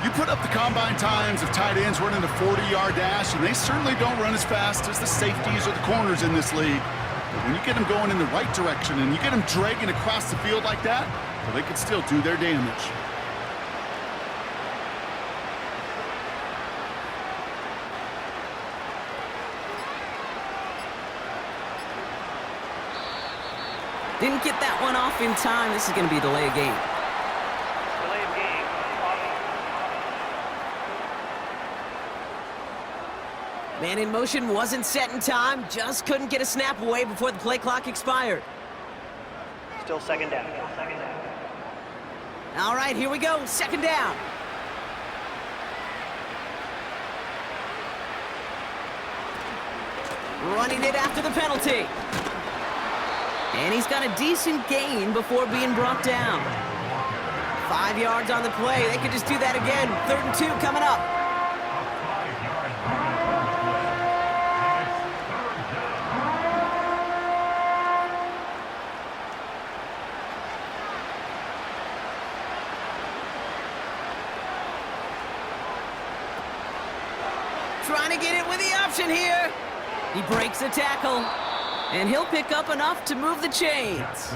You put up the combine times of tight ends running a 40-yard dash, and they certainly don't run as fast as the safeties or the corners in this league. But when you get them going in the right direction and you get them dragging across the field like that, well, they can still do their damage. Didn't get that one off in time. This is going to be a delay of game. Delay of game. Man in motion wasn't set in time. Just couldn't get a snap away before the play clock expired. Still 2nd down. All right, here we go. 2nd down. Running it after the penalty. And he's got a decent gain before being brought down. 5 yards on the play. They could just do that again. 3rd and 2 coming up. Trying to get it with the option here. He breaks the tackle. And he'll pick up enough to move the chains.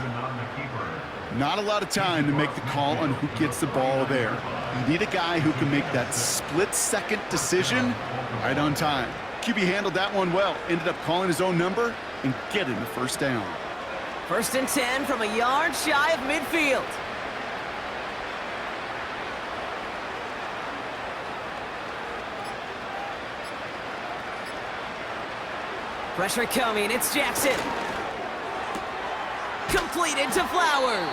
Not a lot of time to make the call on who gets the ball there. You need a guy who can make that split-second decision right on time. QB handled that one well. Ended up calling his own number and getting the first down. 1st and 10 from a yard shy of midfield. Pressure coming, it's Jackson. Completed to Flowers.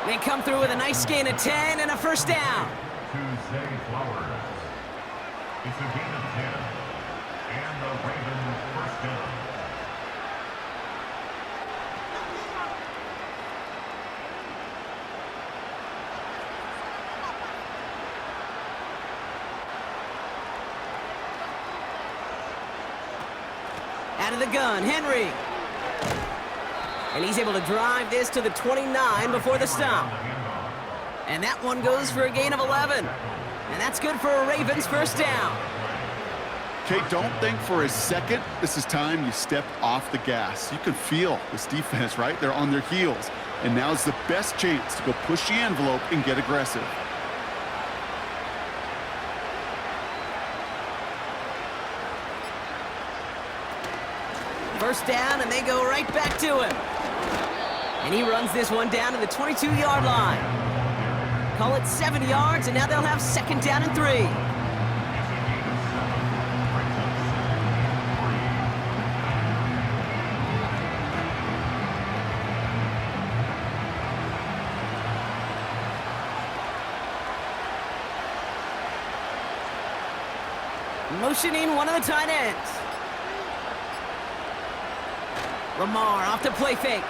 They come through with a nice gain of 10 and a first down. To Zay Flowers. It's a gain of 10. And the Ravens first down. Out of the gun, Henry. And he's able to drive this to the 29 before the stop. And that one goes for a gain of 11. And that's good for a Ravens first down. Okay, don't think for a second this is time you step off the gas. You can feel this defense, right? They're on their heels. And now's the best chance to go push the envelope and get aggressive. First down, and they go right back to him. And he runs this one down to the 22-yard line. Call it 7 yards, and now they'll have 2nd down and 3. Motioning one of the tight ends. Lamar off to play fake.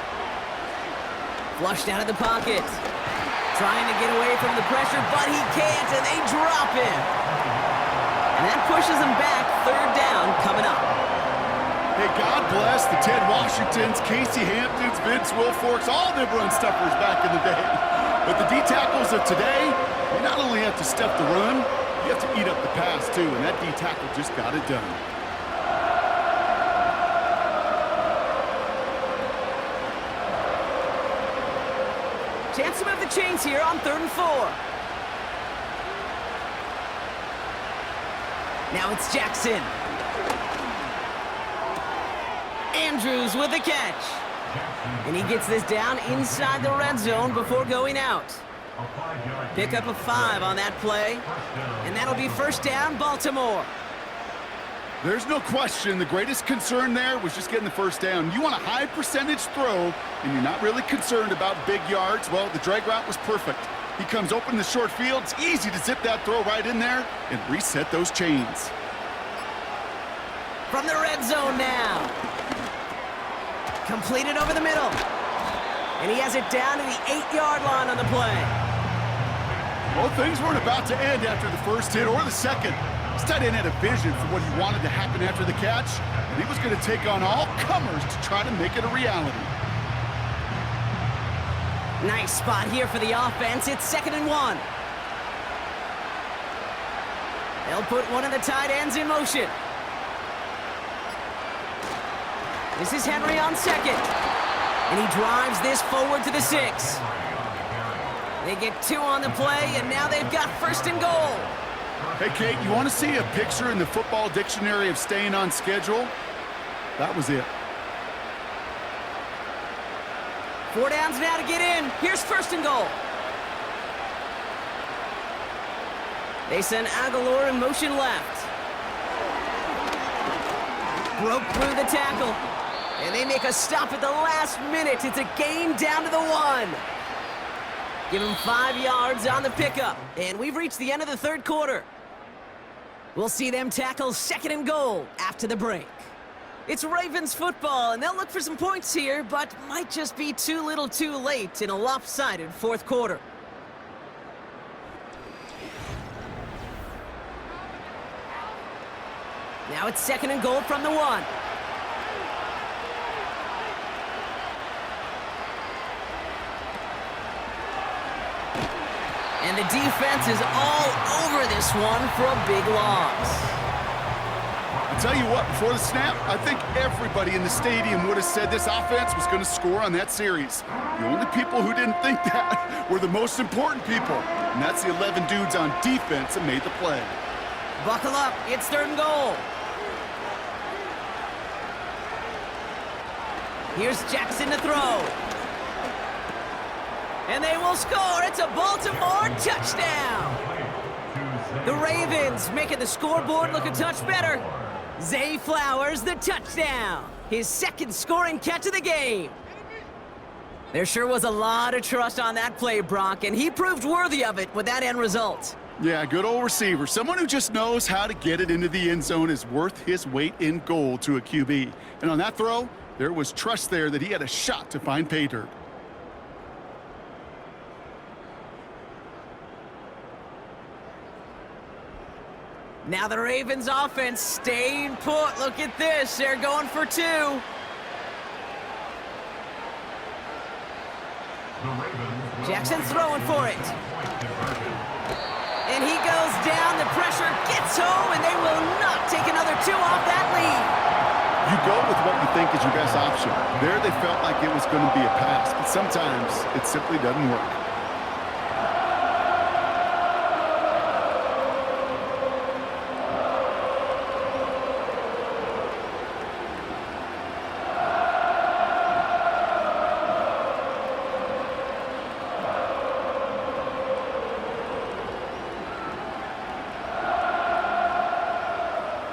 Flushed out of the pocket. Trying to get away from the pressure, but he can't, and they drop him. And that pushes him back. 3rd down coming up. Hey, God bless the Ted Washingtons, Casey Hamptons, Vince Wilforks, all them run stuffers back in the day. But the D-tackles of today, you not only have to stuff the run, you have to eat up the pass, too, and that D-tackle just got it done. Chance to move the chains here on 3rd and 4. Now it's Jackson. Andrews with the catch. And he gets this down inside the red zone before going out. Pick up a 5 on that play. And that'll be first down, Baltimore. There's no question the greatest concern there was just getting the first down. You want a high percentage throw, and you're not really concerned about big yards. Well, the drag route was perfect. He comes open in the short field. It's easy to zip that throw right in there and reset those chains. From the red zone now. Completed over the middle. And he has it down to the 8-yard line on the play. Well, things weren't about to end after the first hit or the second. This tight end had a vision for what he wanted to happen after the catch, and he was going to take on all comers to try to make it a reality. Nice spot here for the offense. It's 2nd and 1. They'll put one of the tight ends in motion. This is Henry on 2nd. And he drives this forward to the 6. They get 2 on the play, and now they've got 1st and goal. Hey, Kate, you want to see a picture in the football dictionary of staying on schedule? That was it. 4 downs now to get in. Here's 1st and goal. They send Aguilar in motion left. Broke through the tackle. And they make a stop at the last minute. It's a gain down to the 1. Give him 5 yards on the pickup. And we've reached the end of the 3rd quarter. We'll see them tackle 2nd and goal after the break. It's Ravens football, and they'll look for some points here, but might just be too little too late in a lopsided 4th quarter. Now it's 2nd and goal from the 1. And the defense is all over this one for a big loss. I'll tell you what, before the snap, I think everybody in the stadium would have said this offense was going to score on that series. The only people who didn't think that were the most important people, and that's the 11 dudes on defense that made the play. Buckle up, it's 3rd and goal. Here's Jackson to throw. And they will score. It's a Baltimore touchdown. The Ravens making the scoreboard look a touch better. Zay Flowers, the touchdown. His 2nd scoring catch of the game. There sure was a lot of trust on that play, Brock, and he proved worthy of it with that end result. Yeah, good old receiver. Someone who just knows how to get it into the end zone is worth his weight in gold to a QB. And on that throw, there was trust there that he had a shot to find pay dirt. Now the Ravens offense staying put. Look at this. They're going for 2. Jackson's throwing for it. And he goes down. The pressure gets home, and they will not take another 2 off that lead. You go with what you think is your best option. There they felt like it was going to be a pass, but sometimes it simply doesn't work.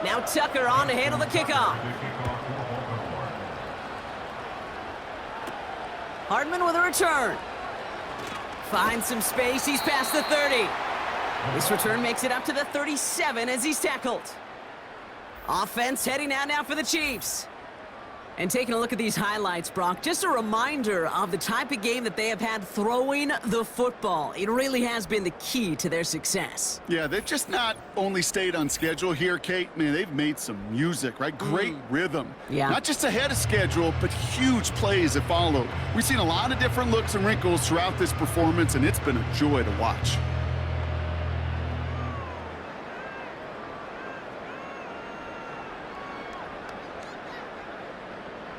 Now Tucker on to handle the kickoff. Hardman with a return. Finds some space. He's past the 30. This return makes it up to the 37 as he's tackled. Offense heading out now for the Chiefs. And taking a look at these highlights, Brock, just a reminder of the type of game that they have had throwing the football. It really has been the key to their success. Yeah, they've just not only stayed on schedule here, Kate. Man, they've made some music, right? Great rhythm. Yeah. Not just ahead of schedule, but huge plays that followed. We've seen a lot of different looks and wrinkles throughout this performance, and it's been a joy to watch.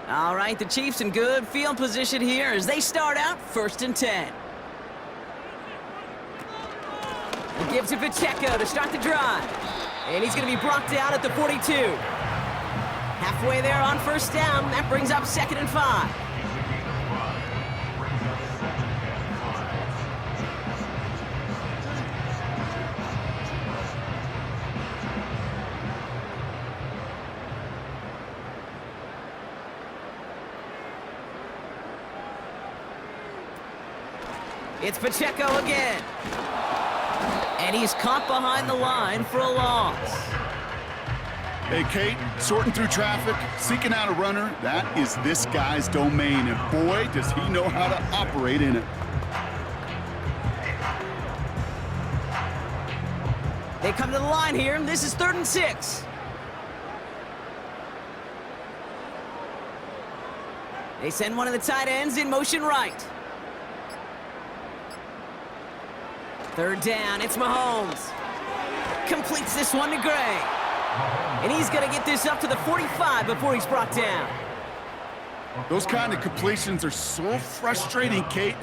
All right, the Chiefs in good field position here as they start out 1st and 10. The give to Pacheco to start the drive. And he's going to be brought down at the 42. Halfway there on 1st down. That brings up 2nd and 5. It's Pacheco again. And he's caught behind the line for a loss. Hey, Kate, sorting through traffic, seeking out a runner, that is this guy's domain, and boy, does he know how to operate in it. They come to the line here, and this is 3rd and 6. They send one of the tight ends in motion right. 3rd down, it's Mahomes. Completes this one to Gray. And he's going to get this up to the 45 before he's brought down. Those kind of completions are so frustrating, Kate.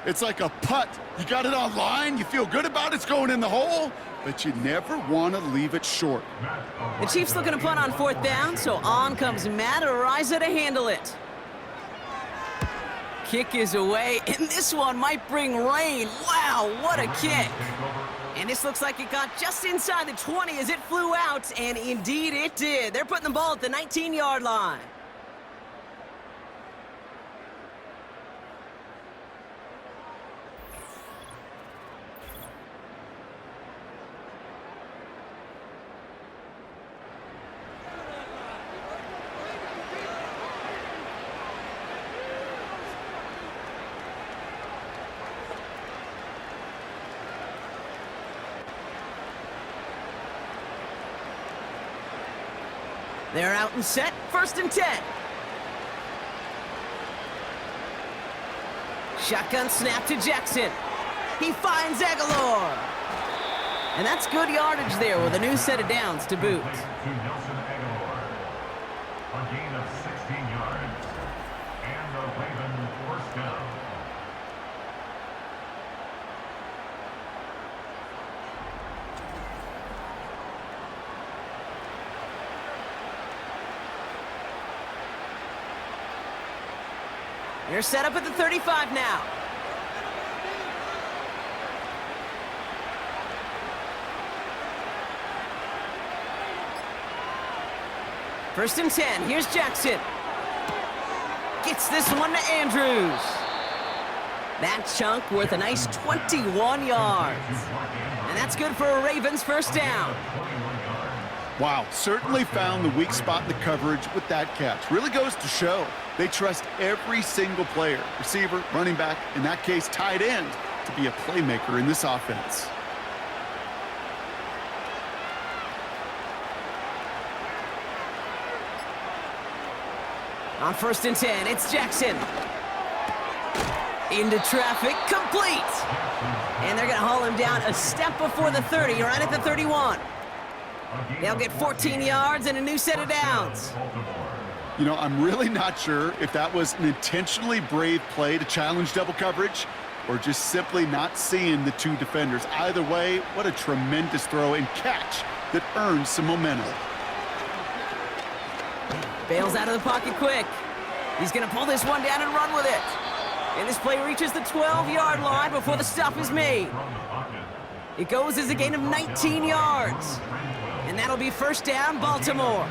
It's like a putt. You got it on line, you feel good about it's going in the hole, but you never want to leave it short. The Chiefs looking to punt on 4th down, so on comes Matt Araiza to handle it. Kick is away, and this one might bring rain. Wow, what a kick. And this looks like it got just inside the 20 as it flew out, and indeed it did. They're putting the ball at the 19-yard line. They're out and set, 1st and 10. Shotgun snap to Jackson. He finds Aguilar. And that's good yardage there with a new set of downs to boot. To Nelson Aguilar. A gain of 16 yards. And the Ravens first down. They're set up at the 35 now. First and 10. Here's Jackson. Gets this one to Andrews. That chunk worth a nice 21 yards. And that's good for a Ravens first down. Wow, certainly found the weak spot in the coverage with that catch. Really goes to show they trust every single player, receiver, running back, in that case, tight end, to be a playmaker in this offense. On first and 10, it's Jackson. Into traffic, complete. And they're going to haul him down a step before the 30, right at the 31. They'll get 14 yards and a new set of downs. You know, I'm really not sure if that was an intentionally brave play to challenge double coverage or just simply not seeing the two defenders. Either way, what a tremendous throw and catch that earns some momentum. Bails out of the pocket quick. He's going to pull this one down and run with it. And this play reaches the 12-yard line before the stop is made. It goes as a gain of 19 yards. And that'll be first down, Baltimore.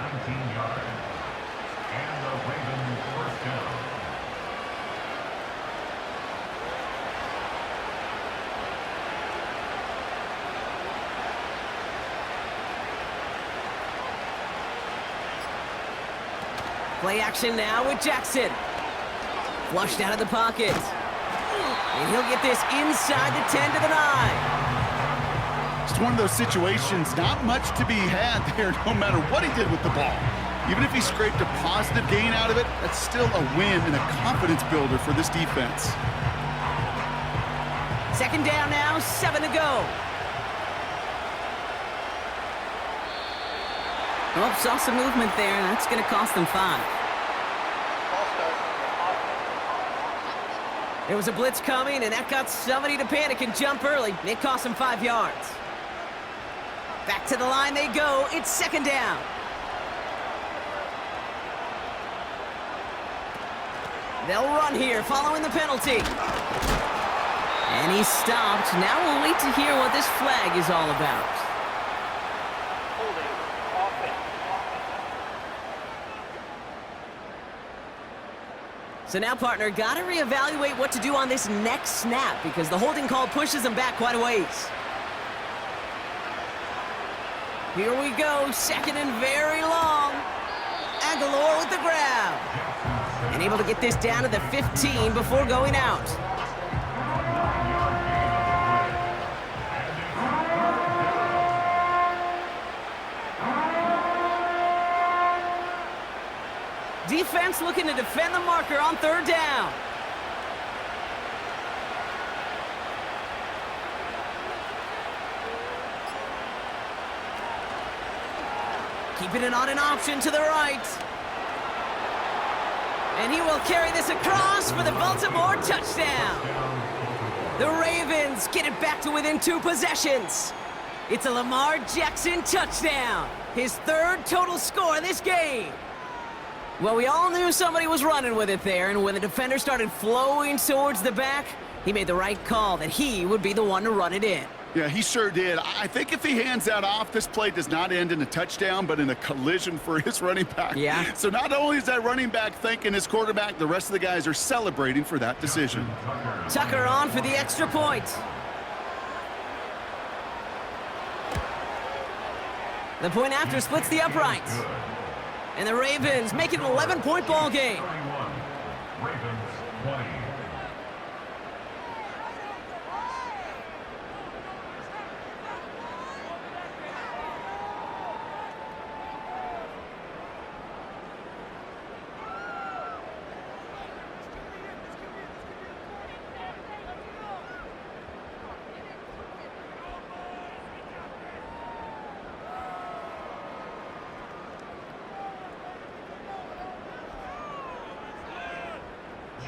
Play action now with Jackson. Flushed out of the pocket. And he'll get this inside the 10 to the 9. It's one of those situations, not much to be had there no matter what he did with the ball. Even if he scraped a positive gain out of it, that's still a win and a confidence builder for this defense. Second down now, 7 to go. Oh, saw some movement there, and that's going to cost them 5. There was a blitz coming, and that got somebody to panic and jump early. It cost them 5 yards. Back to the line they go. It's second down. They'll run here following the penalty. And he's stopped. Now we'll wait to hear what this flag is all about. So now, partner, got to reevaluate what to do on this next snap because the holding call pushes him back quite a ways. Here we go, second and very long. Aguilar with the grab. And able to get this down to the 15 before going out. Defense looking to defend the marker on third down. Keeping it on an option to the right. And he will carry this across for the Baltimore touchdown. The Ravens get it back to within 2 possessions. It's a Lamar Jackson touchdown. His 3rd total score in this game. Well, we all knew somebody was running with it there, and when the defender started flowing towards the back, he made the right call that he would be the one to run it in. Yeah, he sure did. I think if he hands that off, this play does not end in a touchdown, but in a collision for his running back. Yeah. So not only is that running back thanking his quarterback, the rest of the guys are celebrating for that decision. Tucker on for the extra point. The point after splits the uprights. And the Ravens make it an 11-point ball game. Ravens 20.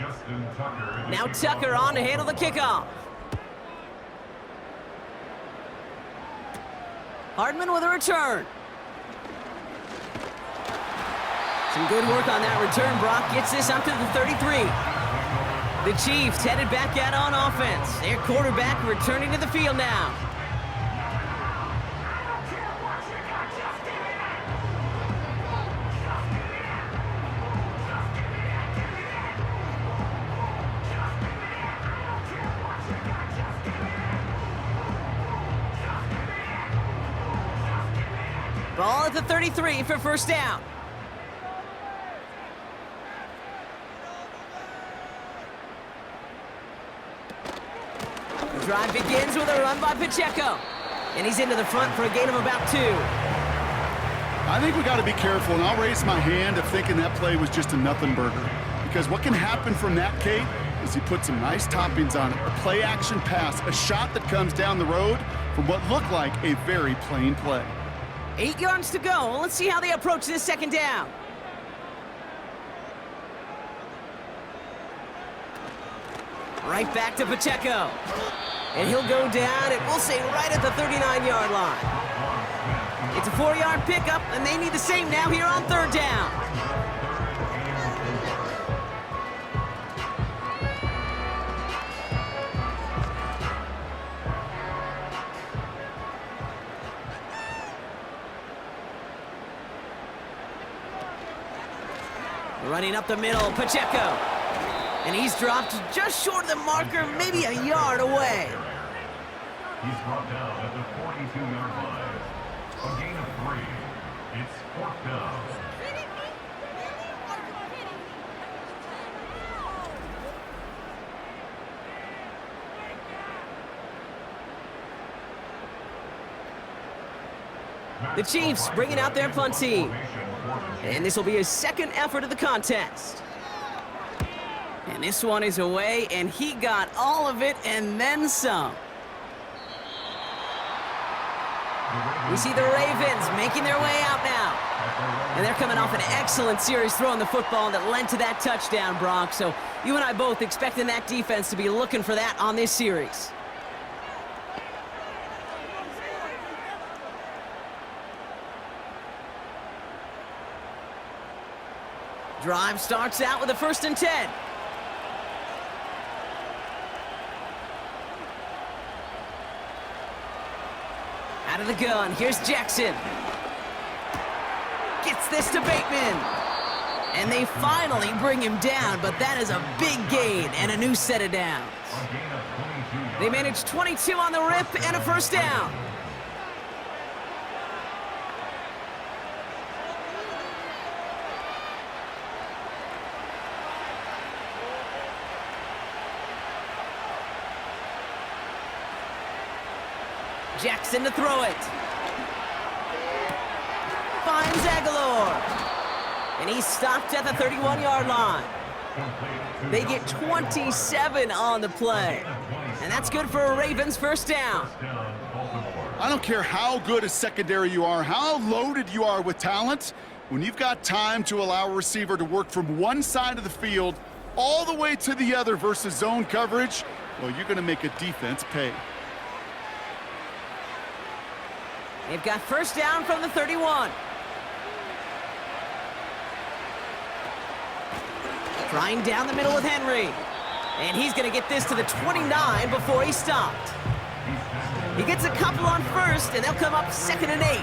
Justin Tucker. Now Tucker on to handle the kickoff. Hardman with a return. Some good work on that return. Brock gets this up to the 33. The Chiefs headed back out on offense. Their quarterback returning to the field now. Ball at the 33 for first down. The drive begins with a run by Pacheco. And he's into the front for a gain of about 2. I think we got to be careful, and I'll raise my hand of thinking that play was just a nothing burger. Because what can happen from that, Kate, is he put some nice toppings on it. A play-action pass, a shot that comes down the road from what looked like a very plain play. 8 yards to go. Let's see how they approach this second down. Right back to Pacheco. And he'll go down, and we'll say right at the 39-yard line. It's a 4-yard pickup, and they need the same now here on third down. Running up the middle, Pacheco. And he's dropped just short of the marker, maybe a yard away. He's brought down at the 42-yard line. A gain of 3. It's 4th down. The Chiefs bringing out their punt team. And this will be his second effort of the contest. And this one is away, and he got all of it and then some. We see the Ravens making their way out now. And they're coming off an excellent series throwing the football that led to that touchdown, Brock. So you and I both expecting that defense to be looking for that on this series. Drive starts out with a 1st and 10. Out of the gun, here's Jackson. Gets this to Bateman. And they finally bring him down, but that is a big gain and a new set of downs. They managed 22 on the rip and a 1st down. Jackson to throw it. Finds Aguilar. And he's stopped at the 31-yard line. They get 27 on the play. And that's good for a Ravens 1st down. I don't care how good a secondary you are, how loaded you are with talent. When you've got time to allow a receiver to work from one side of the field all the way to the other versus zone coverage, well, you're going to make a defense pay. They've got 1st down from the 31. Trying down the middle with Henry. And he's going to get this to the 29 before he stopped. He gets a couple on 1st, and they'll come up 2nd and 8.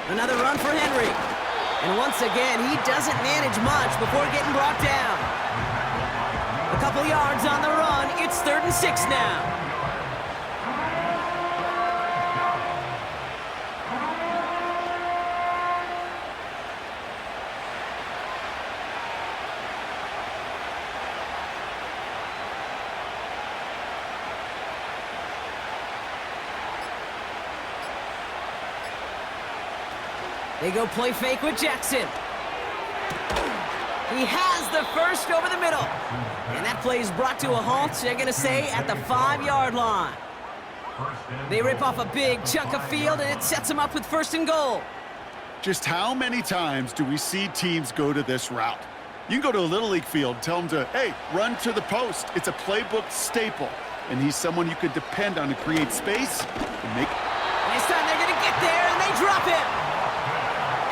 Another run for Henry. And once again, he doesn't manage much before getting brought down. A couple yards on the run. It's 3rd and 6 now. They go play fake with Jackson. He has the first over the middle. And that play is brought to a halt, they're going to say, at the 5-yard line. They rip off a big chunk of field, and it sets them up with first and goal. Just how many times do we see teams go to this route? You can go to a Little League field, tell them to, hey, run to the post. It's a playbook staple, and he's someone you could depend on to create space and make. This time they're going to get there, and they drop him.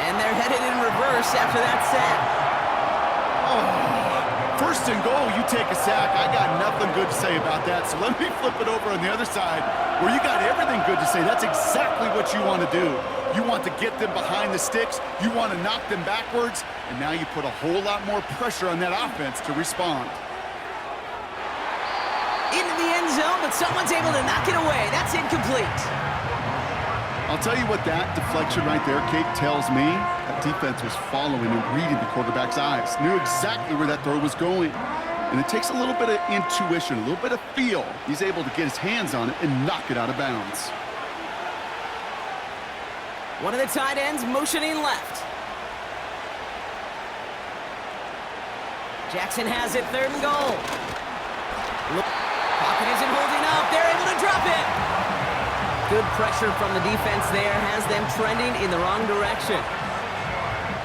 And they're headed in reverse after that sack. First and goal, you take a sack. I got nothing good to say about that, so let me flip it over on the other side where you got everything good to say. That's exactly what you want to do. You want to get them behind the sticks. You want to knock them backwards, and now you put a whole lot more pressure on that offense to respond. Into the end zone, but someone's able to knock it away. That's incomplete. I'll tell you what that deflection right there, Kate, tells me. That defense was following and reading the quarterback's eyes. Knew exactly where that throw was going. And it takes a little bit of intuition, a little bit of feel. He's able to get his hands on it and knock it out of bounds. One of the tight ends motioning left. Jackson has it, 3rd and goal. Pocket isn't holding up. They're able to drop it. Good pressure from the defense there has them trending in the wrong direction.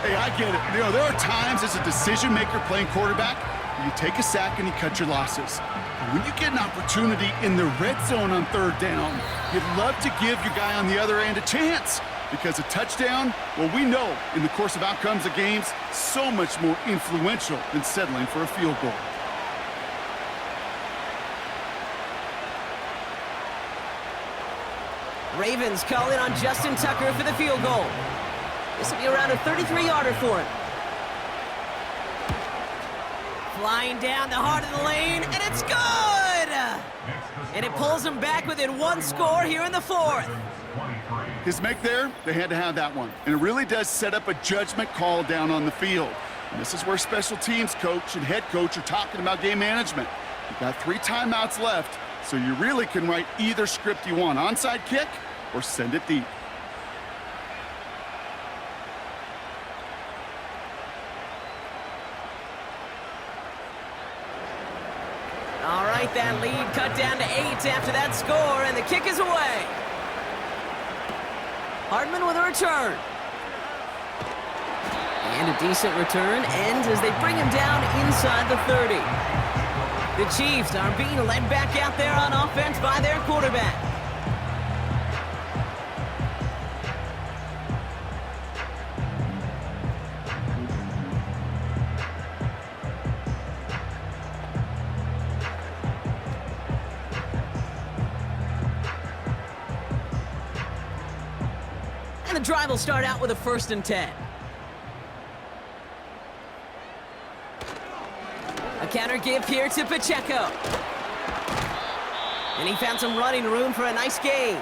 Hey, I get it. You know, there are times as a decision maker playing quarterback, you take a sack and you cut your losses. But when you get an opportunity in the red zone on 3rd down, you'd love to give your guy on the other end a chance. Because a touchdown, well, we know in the course of outcomes of games, so much more influential than settling for a field goal. Ravens calling on Justin Tucker for the field goal. This will be around a 33-yarder for him. Flying down the heart of the lane, and it's good! And it pulls him back within 1 score here in the 4th. His make there, they had to have that one. And it really does set up a judgment call down on the field. And this is where special teams coach and head coach are talking about game management. You've got 3 timeouts left, so you really can write either script you want. Onside kick or send it deep. All right, that lead cut down to 8 after that score, and the kick is away. Hardman with a return. And a decent return ends as they bring him down inside the 30. The Chiefs are being led back out there on offense by their quarterback. And the drive will start out with a 1st and 10. A counter give here to Pacheco. And he found some running room for a nice gain.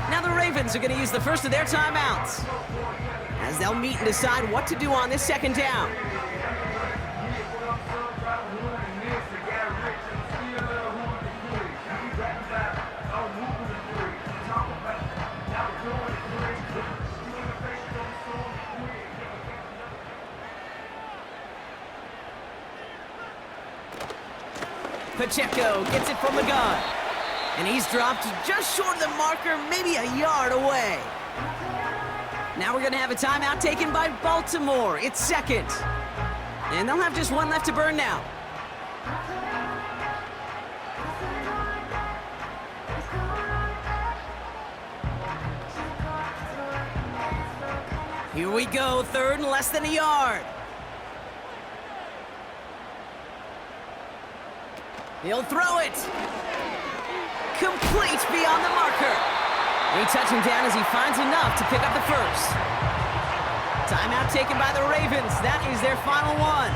Now the Ravens are going to use the first of their timeouts, as they'll meet and decide what to do on this 2nd down. Pacheco gets it from the gun. And he's dropped just short of the marker, maybe a yard away. Now we're going to have a timeout taken by Baltimore. It's 2nd. And they'll have just 1 left to burn now. Here we go, 3rd and less than a yard. He'll throw it. Complete beyond the marker. They touch him down as he finds enough to pick up the 1st. Timeout taken by the Ravens. That is their final one.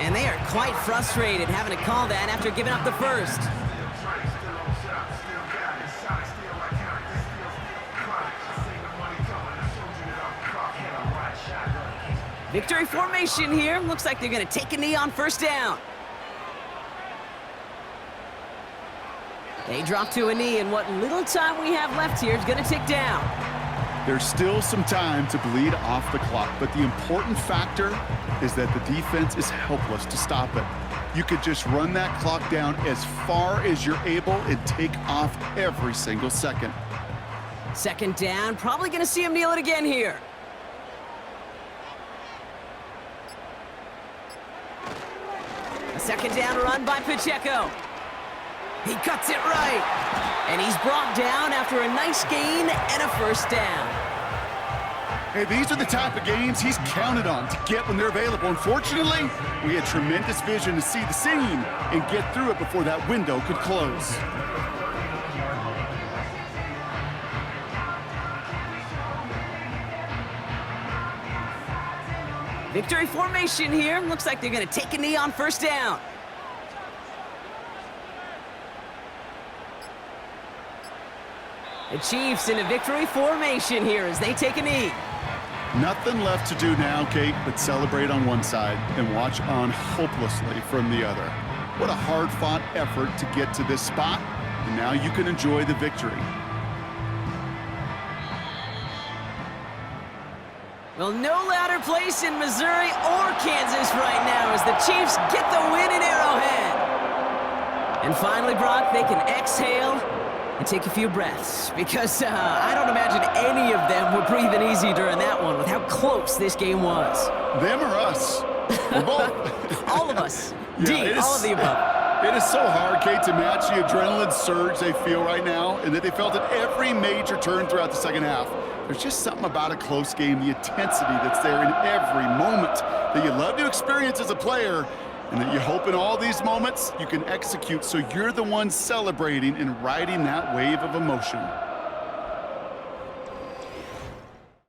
And they are quite frustrated having to call that after giving up the 1st. Victory formation here. Looks like they're going to take a knee on 1st down. They drop to a knee, and what little time we have left here is going to tick down. There's still some time to bleed off the clock, but the important factor is that the defense is helpless to stop it. You could just run that clock down as far as you're able and take off every single second. Second down, probably going to see him kneel it again here. A second down run by Pacheco. He cuts it right. And he's brought down after a nice gain and a first down. Hey, these are the type of games he's counted on to get when they're available. Unfortunately, we had tremendous vision to see the scene and get through it before that window could close. Victory formation here. Looks like they're going to take a knee on first down. The Chiefs in a victory formation here as they take a knee. Nothing left to do now, Kate, but celebrate on one side and watch on hopelessly from the other. What a hard-fought effort to get to this spot, and now you can enjoy the victory. Well, no louder place in Missouri or Kansas right now as the Chiefs get the win in Arrowhead. And finally, Brock, they can exhale and take a few breaths because I don't imagine any of them were breathing easy during that one with how close this game was. Them or us? Or both? All of us. Yeah, all of the above. It is so hard, Kate, to match the adrenaline surge they feel right now and that they felt at every major turn throughout the second half. There's just something about a close game, the intensity that's there in every moment that you love to experience as a player, and that you hope in all these moments you can execute so you're the one celebrating and riding that wave of emotion.